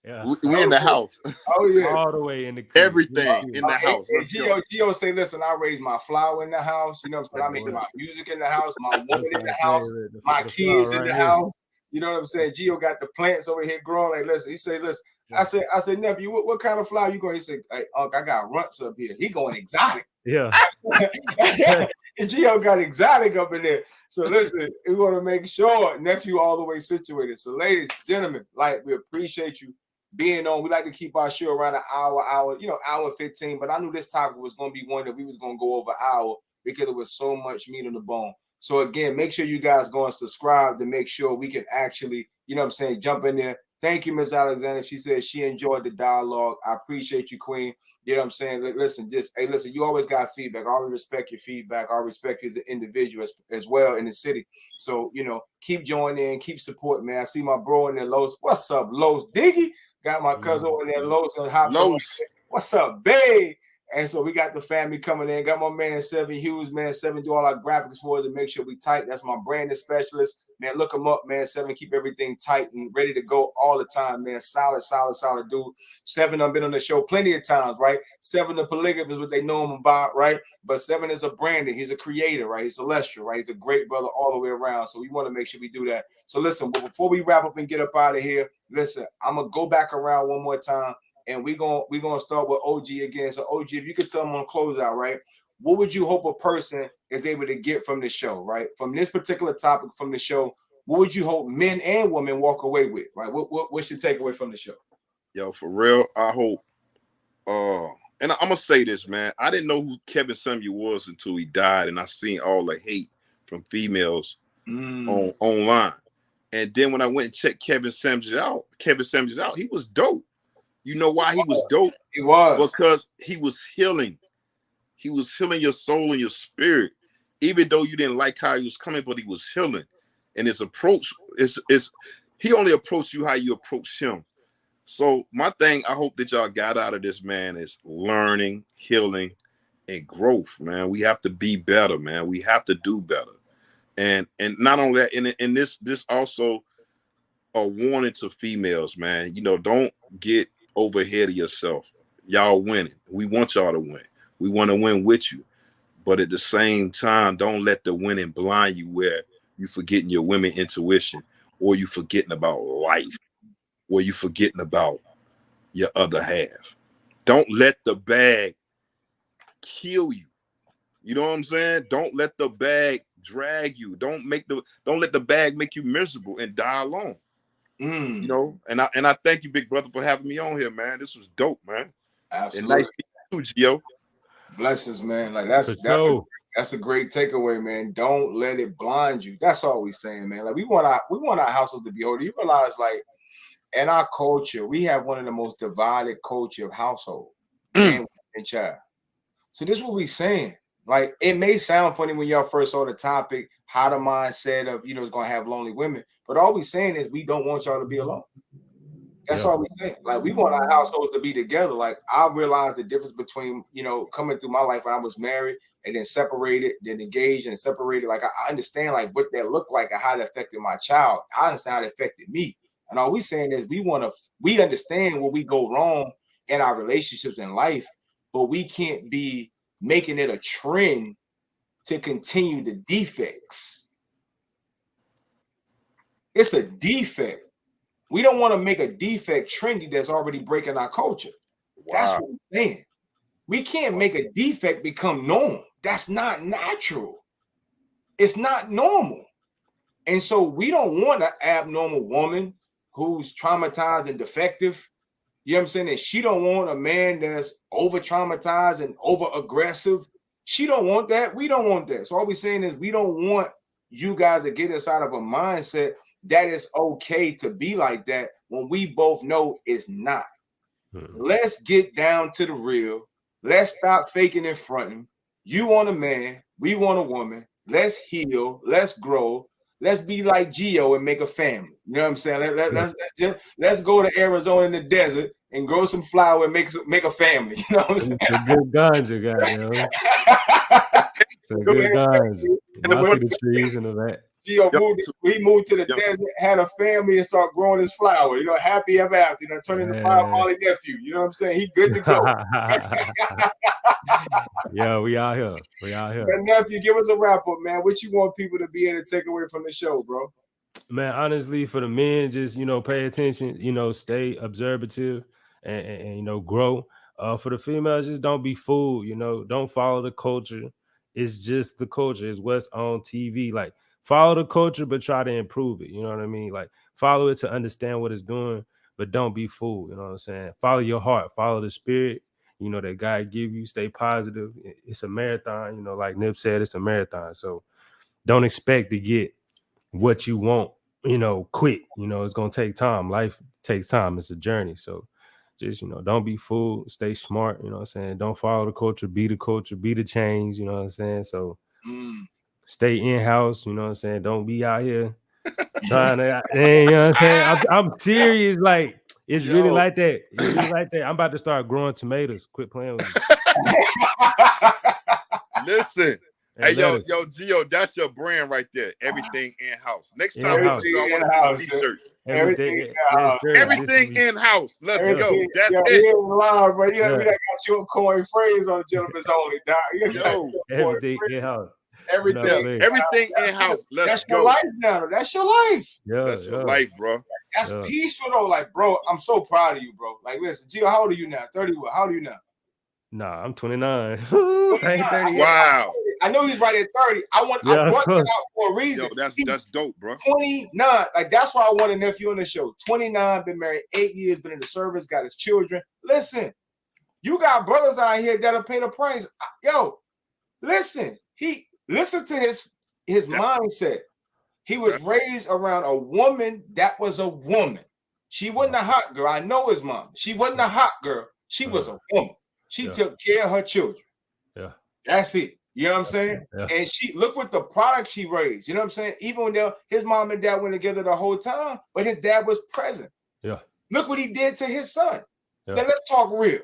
S3: Yeah.
S2: We in the house.
S1: Oh yeah,
S3: all the way in the
S2: everything in the house.
S1: Gio say, listen, I raised my flower in the house. You know what I'm saying? I make my music in the house, my woman in the house, my kids in the house. You know what I'm saying? Gio got the plants over here growing. Like, listen, he said, listen. I said, nephew, what kind of flower you going? He said, hey, Unc, I got runts up here. He going exotic.
S3: Yeah.
S1: And Gio got exotic up in there. So listen, we want to make sure nephew all the way situated. So ladies, gentlemen, like, we appreciate you being on. We like to keep our show around an hour, hour 15. But I knew this topic was going to be one that we was going to go over an hour because there was so much meat on the bone. So again, make sure you guys go and subscribe to make sure we can actually, you know what I'm saying, jump in there. Thank you, Miss Alexander. She said she enjoyed the dialogue. I appreciate you, Queen. You know what I'm saying? Listen, listen, you always got feedback. I always respect your feedback. I respect you as an individual as well in the city. So, you know, keep joining in, keep supporting, man. I see my bro in there, Los. What's up, Los Diggy? Got my cousin over there, Los, and
S2: Los.
S1: What's up, babe? And so we got the family coming in. Got my man Seven Hughes, man. Seven do all our graphics for us and make sure we tight. That's my branding specialist. Man, look him up, man. Seven, keep everything tight and ready to go all the time, man. Solid dude. Seven, I've been on the show plenty of times, right? Seven, the polygamist is what they know him about, right? But Seven is a branding. He's a creator, right? He's celestial, right? He's a great brother all the way around. So we want to make sure we do that. So listen, but before we wrap up and get up out of here, listen, I'm going to go back around one more time. And we're gonna start with OG again. So OG, if you could tell them on closeout, right? What would you hope a person is able to get from the show, right? From this particular topic from the show, what would you hope men and women walk away with, right? What's your takeaway from the show?
S2: Yo, for real, I hope. And I'm gonna say this, man. I didn't know who Kevin Samuel was until he died, and I seen all the hate from females online. And then when I went and checked Kevin Samuel out, he was dope. You know why he was dope?
S1: He was.
S2: Because he was healing. He was healing your soul and your spirit. Even though you didn't like how he was coming, but he was healing. And his approach is he only approached you how you approach him. So my thing, I hope that y'all got out of this, man, is learning, healing, and growth, man. We have to be better, man. We have to do better. And not only that, and this also a warning to females, man. You know, don't get over ahead of yourself. Y'all winning. We want y'all to win. We want to win with you. But at the same time, don't let the winning blind you where you forgetting your women intuition, or you forgetting about life, or you forgetting about your other half. Don't let the bag kill you. You know what I'm saying? Don't let the bag drag you. Don't let the bag make you miserable and die alone. You know, and I thank you, big brother, for having me on here, man. This was dope, man.
S1: Absolutely.
S2: And nice to meet you, Gio.
S1: Blessings, man. Like that's a great takeaway, man. Don't let it blind you. That's all we saying, man. Like we want our households to be ordered. You realize, like, in our culture, we have one of the most divided culture of household, man and child. So this is what we saying. Like, it may sound funny when y'all first saw the topic, how the mindset of, you know, is going to have lonely women. But all we saying is we don't want y'all to be alone. That's all we saying. Like, we want our households to be together. Like, I realized the difference between, you know, coming through my life when I was married and then separated, then engaged and separated. Like, I understand, like, what that looked like and how it affected my child. I understand how it affected me. And all we saying is we understand where we go wrong in our relationships in life, but we can't be making it a trend to continue the defects. It's a defect. We don't want to make a defect trendy that's already breaking our culture. Wow. That's what we're saying. We can't make a defect become normal. That's not natural. It's not normal. And so we don't want an abnormal woman who's traumatized and defective. You know what I'm saying? And she don't want a man that's over traumatized and over aggressive. She don't want that. We don't want that. So all we're saying is we don't want you guys to get us out of a mindset that it's okay to be like that when we both know it's not. Let's get down to the real. Let's stop faking and fronting. You want a man, we want a woman. Let's heal. Let's grow. Let's be like Gio and make a family. You know what I'm saying? Let's go to Arizona in the desert and grow some flower and make a family. You know what I'm saying?
S3: It's a good ganja, goddamn. It's a good ganja. I see the trees in the back.
S1: Gio moved to the desert, had a family, and started growing his flower. You know, happy ever after. You know, turning into my Molly nephew. You know what I'm saying? He good to go.
S3: Yeah, we out here. We out here.
S1: And nephew, give us a wrap up, man. What you want people to be able to take away from the show, bro?
S3: Man, honestly, for the men, just, you know, pay attention, you know, stay observative and you know, grow. For the females, just don't be fooled, you know, don't follow the culture. It's just the culture. It's what's on TV. Like, follow the culture, but try to improve it. You know what I mean? Like, follow it to understand what it's doing, but don't be fooled. You know what I'm saying? Follow your heart. Follow the spirit, you know, that God give you. Stay positive. It's a marathon. You know, like Nip said, it's a marathon. So don't expect to get what you want, quick. It's gonna take time. Life takes time. It's a journey. So just, don't be fooled, stay smart, you know what I'm saying? Don't follow the culture, be the change, you know what I'm saying? So stay in-house, you know what I'm saying? Don't be out here trying to, you know what I'm saying? I'm serious, like it's really like that. It's really like that. I'm about to start growing tomatoes. Quit playing with me.
S2: Listen. Hey, yo, Gio, that's your brand right there. Everything in-house. Next time I want to see a t-shirt. Everything in-house. Let's go. That's it.
S1: Live, bro. We got your coin phrase on the Gentleman's Only.
S2: Yo,
S3: everything in-house.
S2: Everything in-house. Let's go.
S1: That's your life now. That's your life.
S2: That's your life, bro.
S1: That's peaceful though. Like, bro, I'm so proud of you, bro. Like, listen, Gio, how old are you now? 30 what? How old are you now?
S3: Nah, I'm 29. I ain't 30
S2: wow.
S1: I know he's right at 30. I brought that out for a reason.
S2: Yo, that's dope, bro.
S1: 29. Like, that's why I want a nephew on the show. 29, been married 8 years, been in the service, got his children. Listen, you got brothers out here that'll pay the price. Yo, listen, listen to his mindset. He was raised around a woman that was a woman. She wasn't a hot girl. I know his mom. She wasn't a hot girl. She was a woman. She took care of her children.
S3: Yeah.
S1: That's it. You know what I'm saying? Yeah. And look what the product she raised. You know what I'm saying? Even when his mom and dad went together the whole time, but his dad was present.
S3: Yeah.
S1: Look what he did to his son.
S3: Yeah.
S1: Now let's talk real.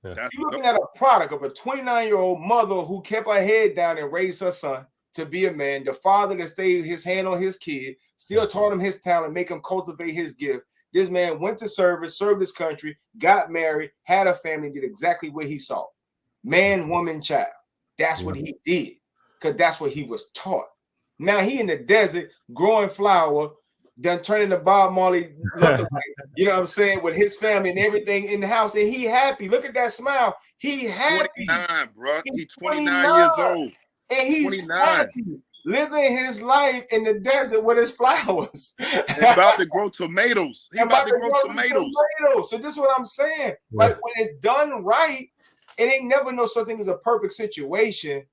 S3: Yeah.
S1: You're looking at a product of a 29-year-old mother who kept her head down and raised her son to be a man. The father that stayed his hand on his kid, still taught him his talent, make him cultivate his gift. This man went to service, served his country, got married, had a family, did exactly what he saw. Man, woman, child. That's what he did, because that's what he was taught. Now he in the desert growing flower, done turning the Bob Marley, you know what I'm saying, with his family and everything in the house, and he happy. Look at that smile. He happy.
S2: 29, bro. He's 29 years old.
S1: And he's 29. Happy, living his life in the desert with his flowers.
S2: About to grow tomatoes. He's about to grow tomatoes.
S1: So this is what I'm saying. Like, when it's done right, it ain't never no such thing as a perfect situation.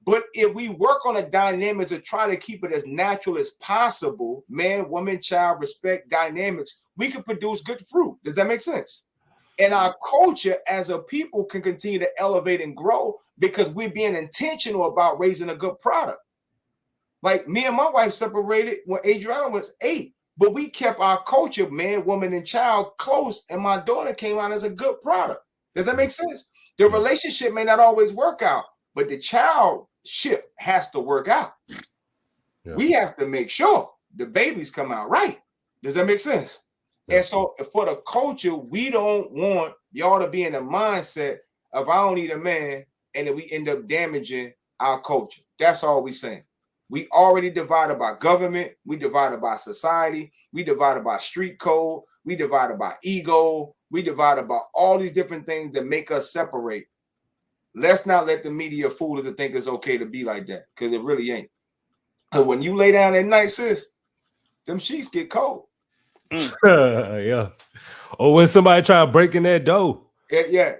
S1: But if we work on the dynamics of trying to keep it as natural as possible, man, woman, child, respect, dynamics, we can produce good fruit. Does that make sense? And our culture as a people can continue to elevate and grow because we're being intentional about raising a good product. Like, me and my wife separated when Adriana was 8, but we kept our culture, man, woman, and child, close, and my daughter came out as a good product. Does that make sense? The relationship may not always work out, but the childship has to work out. Yeah. We have to make sure the babies come out right. Does that make sense? Yeah. And so for the culture, we don't want y'all to be in the mindset of I don't need a man, and then we end up damaging our culture. That's all we're saying. We already divided by government. We divided by society. We divided by street code. We divided by ego. We divided by all these different things that make us separate. Let's not let the media fool us to think it's okay to be like that, because it really ain't. Because when you lay down at night, sis, them sheets get cold.
S3: Yeah. Or when somebody try to break in that door.
S1: Yeah.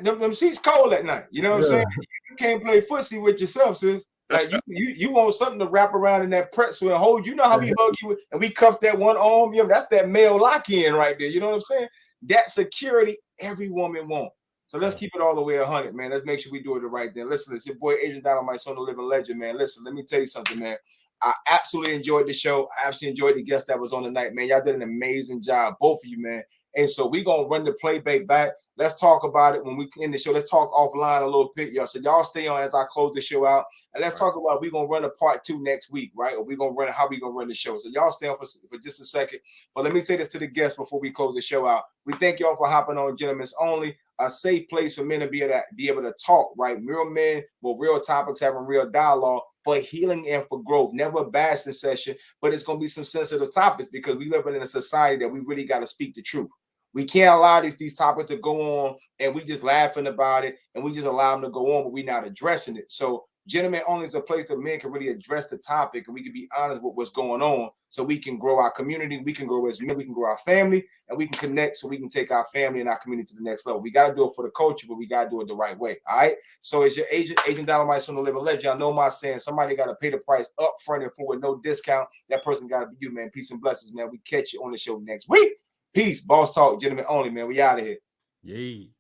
S1: Them sheets cold at night. You know what I'm saying? You can't play footsie with yourself, sis. Like, you want something to wrap around in that pretzel and hold. You know how we hug you and we cuff that one arm? You know, that's that male lock-in right there. You know what I'm saying? That security every woman wants. So let's keep it all the way 100, man. Let's make sure we do it the right thing. Listen, it's your boy Adrian Dynamite, son of living legend, man. Listen, let me tell you something, man. I absolutely enjoyed the show. I absolutely enjoyed the guest that was on tonight, man. Y'all did an amazing job, both of you, man. And so we're going to run the playback back. Let's talk about it when we end the show. Let's talk offline a little bit, y'all. So y'all stay on as I close the show out. And let's talk about we're going to run a part 2 next week, right? Or we're going to run how we're going to run the show. So y'all stay on for just a second. But let me say this to the guests before we close the show out. We thank y'all for hopping on Gentlemen's Only, a safe place for men to be able to talk, right? Real men with real topics, having real dialogue for healing and for growth. Never a bashing session, but it's going to be some sensitive topics because we live in a society that we really got to speak the truth. We can't allow these topics to go on and we just laughing about it and we just allow them to go on, but we're not addressing it. So Gentlemen Only is a place that men can really address the topic and we can be honest with what's going on so we can grow our community, we can grow as men, we can grow our family, and we can connect so we can take our family and our community to the next level. We got to do it for the culture, but we got to do it the right way. All right. So as your Agent Dynamite on the Living Legend, y'all know my saying, somebody got to pay the price up front and forward, no discount. That person got to be you, man. Peace and blessings, man. We catch you on the show next week. Peace. Boss Talk, Gentlemen Only, man. We out of here.
S3: Yay.